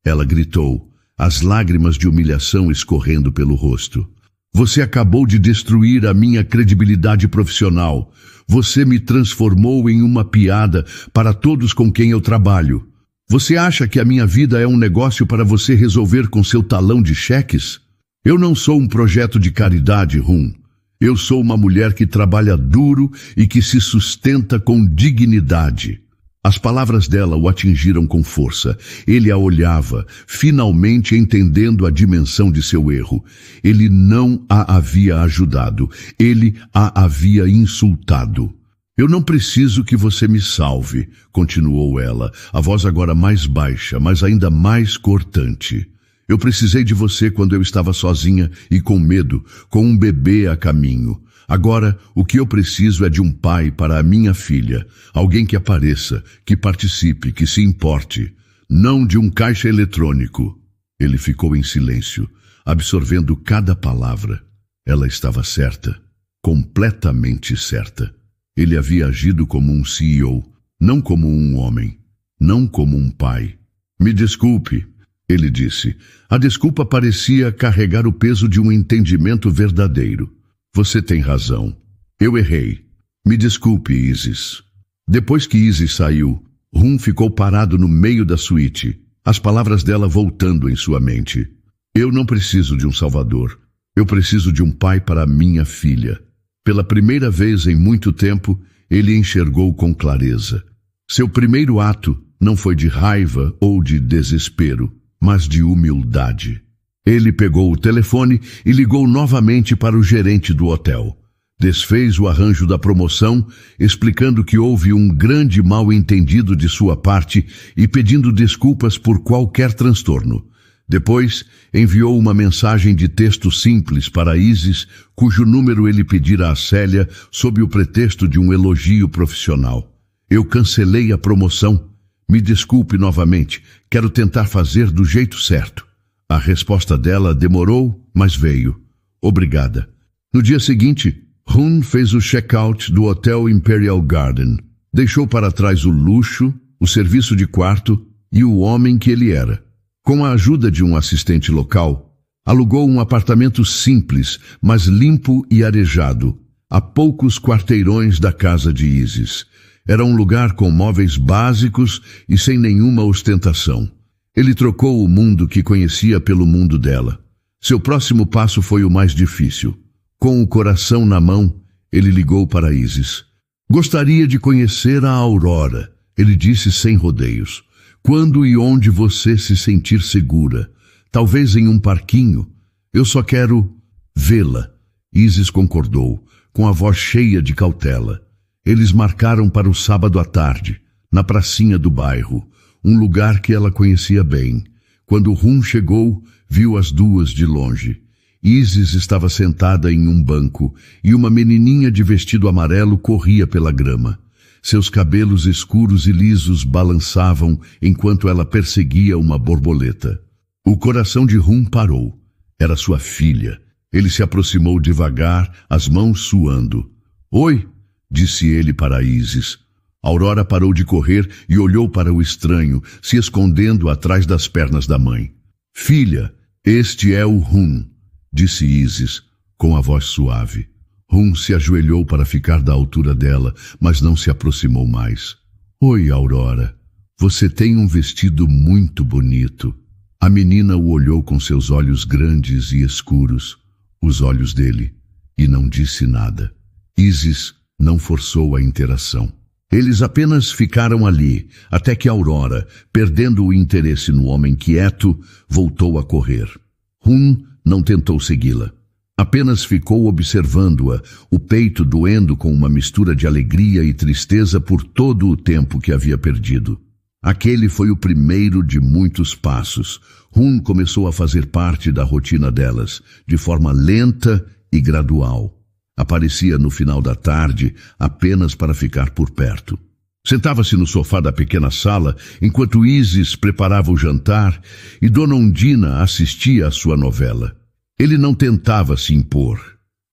Speaker 1: Ela gritou, as lágrimas de humilhação escorrendo pelo rosto. Você acabou de destruir a minha credibilidade profissional. Você me transformou em uma piada para todos com quem eu trabalho. Você acha que a minha vida é um negócio para você resolver com seu talão de cheques? Eu não sou um projeto de caridade, Rum. Eu sou uma mulher que trabalha duro e que se sustenta com dignidade. As palavras dela o atingiram com força. Ele a olhava, finalmente entendendo a dimensão de seu erro. Ele não a havia ajudado. Ele a havia insultado. Eu não preciso que você me salve, continuou ela, a voz agora mais baixa, mas ainda mais cortante. Eu precisei de você quando eu estava sozinha e com medo, com um bebê a caminho. Agora, o que eu preciso é de um pai para a minha filha, alguém que apareça, que participe, que se importe, não de um caixa eletrônico. Ele ficou em silêncio, absorvendo cada palavra. Ela estava certa, completamente certa. Ele havia agido como um CEO, não como um homem, não como um pai. Me desculpe, ele disse. A desculpa parecia carregar o peso de um entendimento verdadeiro. Você tem razão. Eu errei. Me desculpe, Isis. Depois que Isis saiu, Rum ficou parado no meio da suíte, as palavras dela voltando em sua mente. Eu não preciso de um salvador. Eu preciso de um pai para minha filha. Pela primeira vez em muito tempo, ele enxergou com clareza. Seu primeiro ato não foi de raiva ou de desespero, mas de humildade. Ele pegou o telefone e ligou novamente para o gerente do hotel. Desfez o arranjo da promoção, explicando que houve um grande mal-entendido de sua parte e pedindo desculpas por qualquer transtorno. Depois, enviou uma mensagem de texto simples para Isis, cujo número ele pedira a Célia sob o pretexto de um elogio profissional. Eu cancelei a promoção. Me desculpe novamente, quero tentar fazer do jeito certo. A resposta dela demorou, mas veio. Obrigada. No dia seguinte, Rum fez o check-out do Hotel Imperial Garden. Deixou para trás o luxo, o serviço de quarto e o homem que ele era. Com a ajuda de um assistente local, alugou um apartamento simples, mas limpo e arejado, a poucos quarteirões da casa de Isis. Era um lugar com móveis básicos e sem nenhuma ostentação. Ele trocou o mundo que conhecia pelo mundo dela. Seu próximo passo foi o mais difícil. Com o coração na mão, ele ligou para Isis. Gostaria de conhecer a Aurora, ele disse sem rodeios. Quando e onde você se sentir segura. Talvez em um parquinho. Eu só quero vê-la. Isis concordou. com a voz cheia de cautela. Eles marcaram para o sábado à tarde, na pracinha do bairro, um lugar que ela conhecia bem. Quando Hun chegou, viu as duas de longe. Isis estava sentada em um banco e uma menininha de vestido amarelo corria pela grama. Seus cabelos escuros e lisos balançavam enquanto ela perseguia uma borboleta. O coração de Hun parou. Era sua filha. Ele se aproximou devagar, as mãos suando. "Oi", disse ele para Isis. Aurora parou de correr e olhou para o estranho, se escondendo atrás das pernas da mãe. "Filha, este é o Hun", disse Isis, com a voz suave. Hun se ajoelhou para ficar da altura dela, mas não se aproximou mais. "Oi, Aurora. Você tem um vestido muito bonito." A menina o olhou com seus olhos grandes e escuros, os olhos dele, e não disse nada. Isis não forçou a interação. Eles apenas ficaram ali, até que Aurora, perdendo o interesse no homem quieto, voltou a correr. Hun não tentou segui-la. Apenas ficou observando-a, o peito doendo com uma mistura de alegria e tristeza por todo o tempo que havia perdido. Aquele foi o primeiro de muitos passos. Hun começou a fazer parte da rotina delas, de forma lenta e gradual. Aparecia no final da tarde, apenas para ficar por perto. Sentava-se no sofá da pequena sala, enquanto Isis preparava o jantar e Dona Undina assistia à sua novela. Ele não tentava se impor.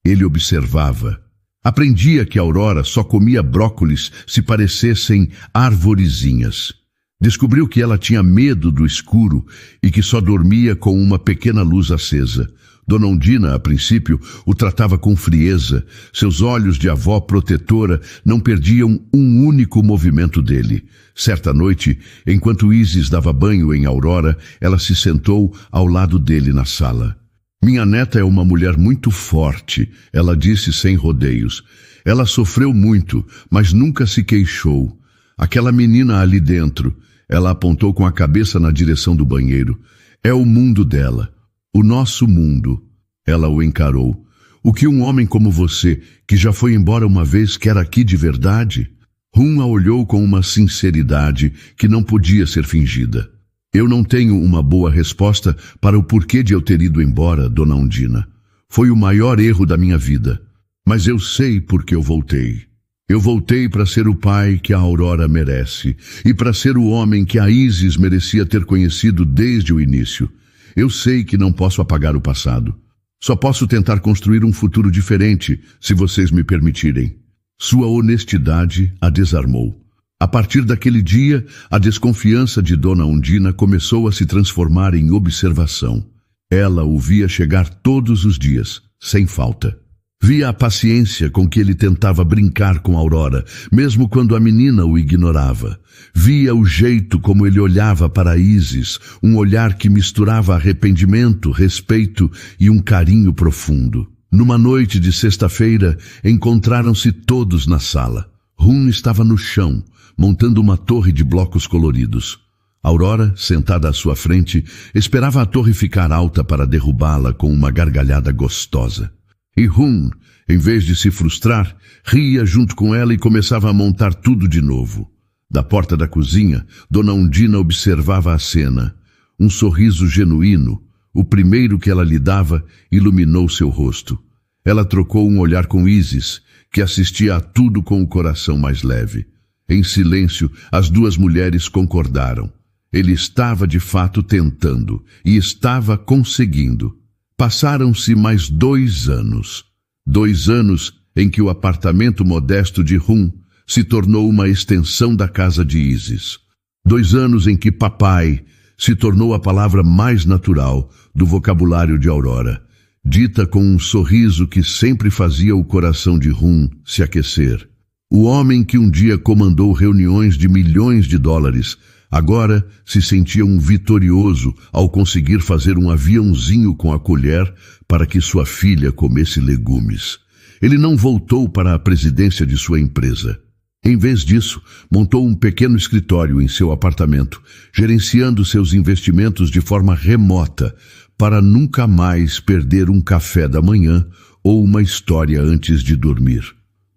Speaker 1: Ele observava. Aprendia que Aurora só comia brócolis se parecessem arvorezinhas. Descobriu que ela tinha medo do escuro e que só dormia com uma pequena luz acesa. Dona Undina, a princípio, o tratava com frieza. Seus olhos de avó protetora não perdiam um único movimento dele. Certa noite, enquanto Isis dava banho em Aurora, ela se sentou ao lado dele na sala. "Minha neta é uma mulher muito forte", ela disse sem rodeios. "Ela sofreu muito, mas nunca se queixou. Aquela menina ali dentro", ela apontou com a cabeça na direção do banheiro, "é o mundo dela. O nosso mundo." Ela o encarou. "O que um homem como você, que já foi embora uma vez, quer aqui de verdade?" Hun a olhou com uma sinceridade que não podia ser fingida. "Eu não tenho uma boa resposta para o porquê de eu ter ido embora, Dona Undina. Foi o maior erro da minha vida. Mas eu sei por que eu voltei. Eu voltei para ser o pai que a Aurora merece e para ser o homem que a Isis merecia ter conhecido desde o início. Eu sei que não posso apagar o passado. Só posso tentar construir um futuro diferente, se vocês me permitirem." Sua honestidade a desarmou. A partir daquele dia, a desconfiança de Dona Undina começou a se transformar em observação. Ela o via chegar todos os dias, sem falta. Via a paciência com que ele tentava brincar com Aurora, mesmo quando a menina o ignorava. Via o jeito como ele olhava para Isis, um olhar que misturava arrependimento, respeito e um carinho profundo. Numa noite de sexta-feira, encontraram-se todos na sala. Hun estava no chão, montando uma torre de blocos coloridos. Aurora, sentada à sua frente, esperava a torre ficar alta para derrubá-la com uma gargalhada gostosa. E Hun, em vez de se frustrar, ria junto com ela e começava a montar tudo de novo. Da porta da cozinha, Dona Undina observava a cena. Um sorriso genuíno, o primeiro que ela lhe dava, iluminou seu rosto. Ela trocou um olhar com Isis, que assistia a tudo com o coração mais leve. Em silêncio, as duas mulheres concordaram. Ele estava de fato tentando, e estava conseguindo. Passaram-se mais 2 anos. 2 anos em que o apartamento modesto de Hun se tornou uma extensão da casa de Isis. 2 anos em que papai se tornou a palavra mais natural do vocabulário de Aurora, dita com um sorriso que sempre fazia o coração de Hun se aquecer. O homem que um dia comandou reuniões de milhões de dólares, agora se sentia um vitorioso ao conseguir fazer um aviãozinho com a colher para que sua filha comesse legumes. Ele não voltou para a presidência de sua empresa. Em vez disso, montou um pequeno escritório em seu apartamento, gerenciando seus investimentos de forma remota, para nunca mais perder um café da manhã ou uma história antes de dormir.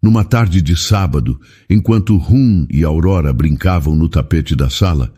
Speaker 1: Numa tarde de sábado, enquanto Hun e Aurora brincavam no tapete da sala,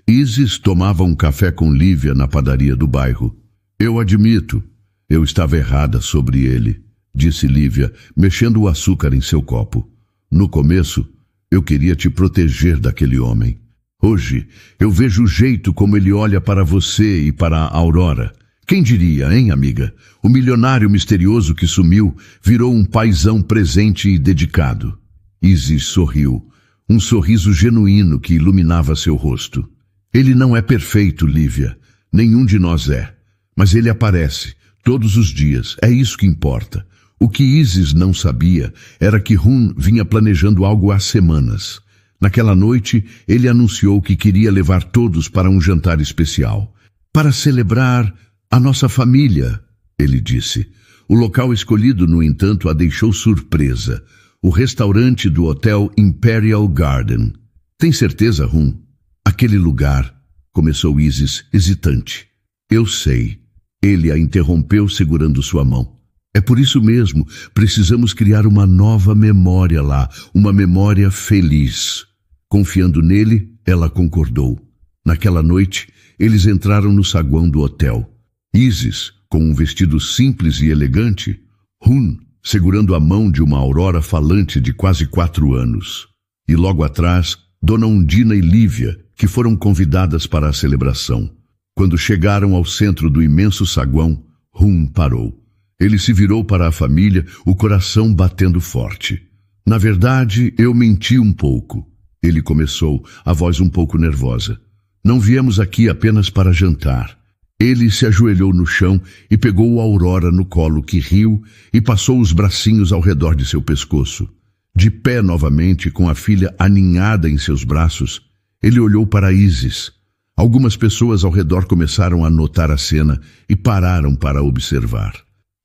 Speaker 1: Isis tomava um café com Lívia na padaria do bairro. Eu admito, eu estava errada sobre ele, disse Lívia, mexendo o açúcar em seu copo. No começo, eu queria te proteger daquele homem. Hoje, eu vejo o jeito como ele olha para você e para a Aurora. Quem diria, hein, amiga? O milionário misterioso que sumiu virou um paizão presente e dedicado. Isis sorriu, um sorriso genuíno que iluminava seu rosto. Ele não é perfeito, Lívia. Nenhum de nós é. Mas ele aparece, todos os dias. É isso que importa. O que Isis não sabia era que Hun vinha planejando algo há semanas. Naquela noite, ele anunciou que queria levar todos para um jantar especial. Para celebrar a nossa família, ele disse. O local escolhido, no entanto, a deixou surpresa. O restaurante do hotel Imperial Garden. Tem certeza, Hun? Aquele lugar, começou Isis, hesitante. Eu sei. Ele a interrompeu segurando sua mão. É por isso mesmo, precisamos criar uma nova memória lá, uma memória feliz. Confiando nele, ela concordou. Naquela noite, eles entraram no saguão do hotel. Isis, com um vestido simples e elegante, Hun, segurando a mão de uma Aurora falante de quase 4 anos. E logo atrás, Dona Undina e Lívia, que foram convidadas para a celebração. Quando chegaram ao centro do imenso saguão, Hun parou. Ele se virou para a família, o coração batendo forte. Na verdade, eu menti um pouco. Ele começou, a voz um pouco nervosa. Não viemos aqui apenas para jantar. Ele se ajoelhou no chão e pegou a Aurora no colo, que riu e passou os bracinhos ao redor de seu pescoço. De pé novamente, com a filha aninhada em seus braços, ele olhou para Isis. Algumas pessoas ao redor começaram a notar a cena e pararam para observar.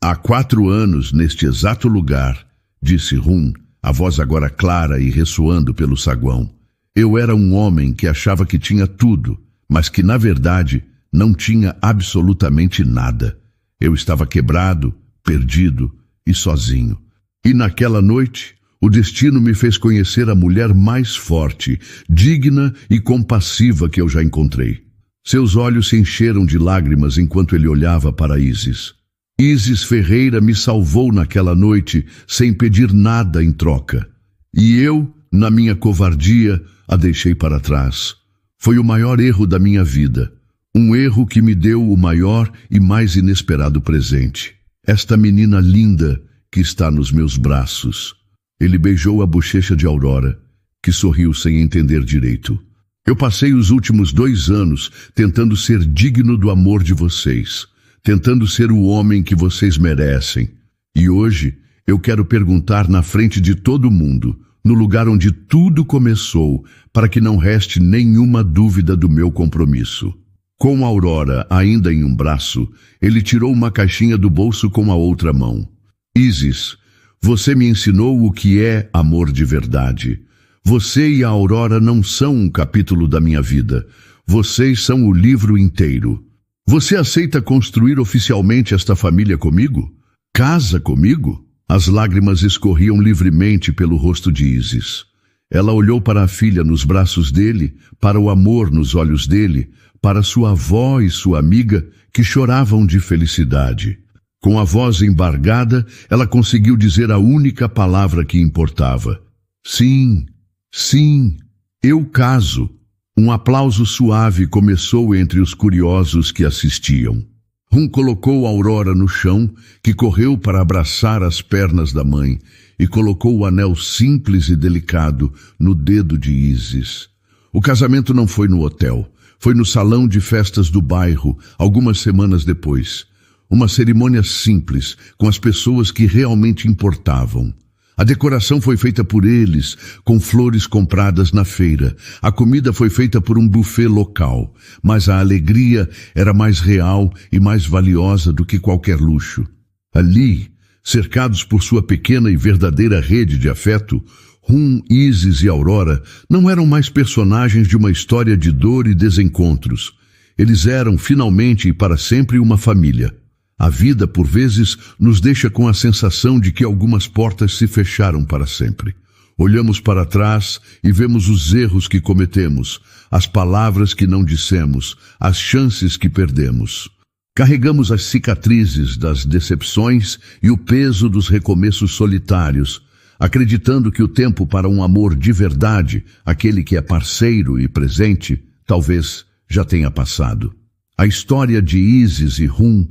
Speaker 1: Há 4 anos, neste exato lugar, disse Hun, a voz agora clara e ressoando pelo saguão. Eu era um homem que achava que tinha tudo, mas que, na verdade, não tinha absolutamente nada. Eu estava quebrado, perdido e sozinho. E naquela noite, o destino me fez conhecer a mulher mais forte, digna e compassiva que eu já encontrei. Seus olhos se encheram de lágrimas enquanto ele olhava para Isis. Isis Ferreira me salvou naquela noite sem pedir nada em troca. E eu, na minha covardia, a deixei para trás. Foi o maior erro da minha vida. Um erro que me deu o maior e mais inesperado presente. Esta menina linda que está nos meus braços. Ele beijou a bochecha de Aurora, que sorriu sem entender direito. Eu passei os últimos 2 anos tentando ser digno do amor de vocês, tentando ser o homem que vocês merecem. E hoje eu quero perguntar na frente de todo mundo, no lugar onde tudo começou, para que não reste nenhuma dúvida do meu compromisso. Com a Aurora ainda em um braço, ele tirou uma caixinha do bolso com a outra mão. Isis, você me ensinou o que é amor de verdade. Você e a Aurora não são um capítulo da minha vida. Vocês são o livro inteiro. Você aceita construir oficialmente esta família comigo? Casa comigo? As lágrimas escorriam livremente pelo rosto de Isis. Ela olhou para a filha nos braços dele, para o amor nos olhos dele, para sua avó e sua amiga, que choravam de felicidade. Com a voz embargada, ela conseguiu dizer a única palavra que importava. Sim, sim, eu caso. Um aplauso suave começou entre os curiosos que assistiam. Hun colocou a Aurora no chão, que correu para abraçar as pernas da mãe, e colocou o anel simples e delicado no dedo de Isis. O casamento não foi no hotel, foi no salão de festas do bairro, algumas semanas depois. Uma cerimônia simples, com as pessoas que realmente importavam. A decoração foi feita por eles, com flores compradas na feira. A comida foi feita por um buffet local, mas a alegria era mais real e mais valiosa do que qualquer luxo. Ali, cercados por sua pequena e verdadeira rede de afeto, Hun, Isis e Aurora não eram mais personagens de uma história de dor e desencontros. Eles eram, finalmente e para sempre, uma família. A vida, por vezes, nos deixa com a sensação de que algumas portas se fecharam para sempre. Olhamos para trás e vemos os erros que cometemos, as palavras que não dissemos, as chances que perdemos. Carregamos as cicatrizes das decepções e o peso dos recomeços solitários, acreditando que o tempo para um amor de verdade, aquele que é parceiro e presente, talvez já tenha passado. A história de Isis e Rum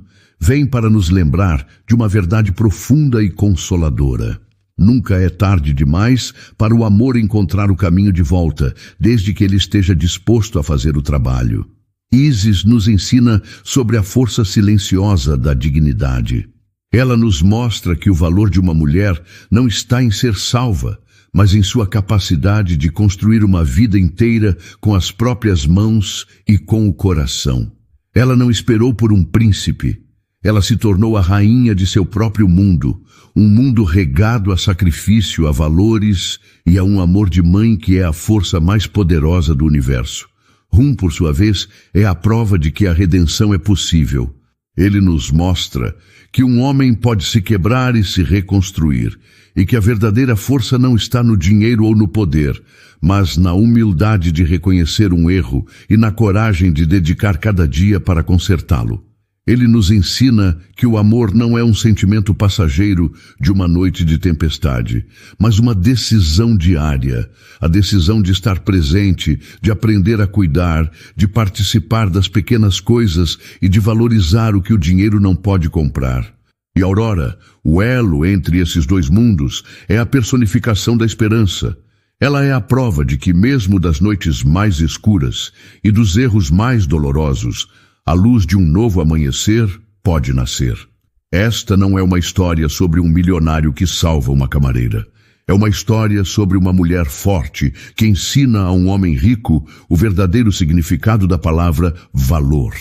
Speaker 1: vem para nos lembrar de uma verdade profunda e consoladora. Nunca é tarde demais para o amor encontrar o caminho de volta, desde que ele esteja disposto a fazer o trabalho. Isis nos ensina sobre a força silenciosa da dignidade. Ela nos mostra que o valor de uma mulher não está em ser salva, mas em sua capacidade de construir uma vida inteira com as próprias mãos e com o coração. Ela não esperou por um príncipe. Ela se tornou a rainha de seu próprio mundo, um mundo regado a sacrifício, a valores e a um amor de mãe que é a força mais poderosa do universo. Rum, por sua vez, é a prova de que a redenção é possível. Ele nos mostra que um homem pode se quebrar e se reconstruir, e que a verdadeira força não está no dinheiro ou no poder, mas na humildade de reconhecer um erro e na coragem de dedicar cada dia para consertá-lo. Ele nos ensina que o amor não é um sentimento passageiro de uma noite de tempestade, mas uma decisão diária, a decisão de estar presente, de aprender a cuidar, de participar das pequenas coisas e de valorizar o que o dinheiro não pode comprar. E Aurora, o elo entre esses dois mundos, é a personificação da esperança. Ela é a prova de que mesmo das noites mais escuras e dos erros mais dolorosos, a luz de um novo amanhecer pode nascer. Esta não é uma história sobre um milionário que salva uma camareira. É uma história sobre uma mulher forte que ensina a um homem rico o verdadeiro significado da palavra valor.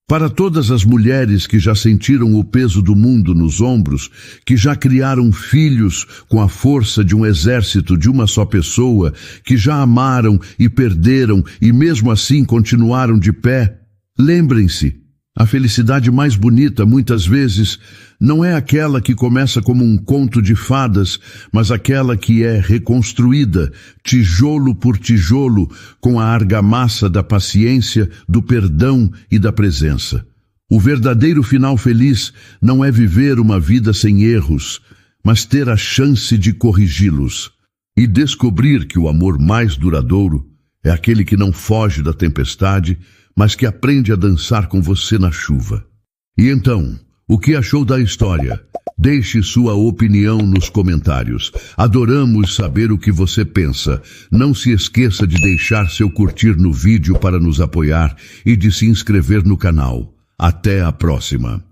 Speaker 1: Para todas as mulheres que já sentiram o peso do mundo nos ombros, que já criaram filhos com a força de um exército de uma só pessoa, que já amaram e perderam e mesmo assim continuaram de pé, lembrem-se, a felicidade mais bonita, muitas vezes, não é aquela que começa como um conto de fadas, mas aquela que é reconstruída, tijolo por tijolo, com a argamassa da paciência, do perdão e da presença. O verdadeiro final feliz não é viver uma vida sem erros, mas ter a chance de corrigi-los e descobrir que o amor mais duradouro é aquele que não foge da tempestade, mas que aprende a dançar com você na chuva. E então, o que achou da história? Deixe sua opinião nos comentários. Adoramos saber o que você pensa. Não se esqueça de deixar seu curtir no vídeo para nos apoiar e de se inscrever no canal. Até a próxima!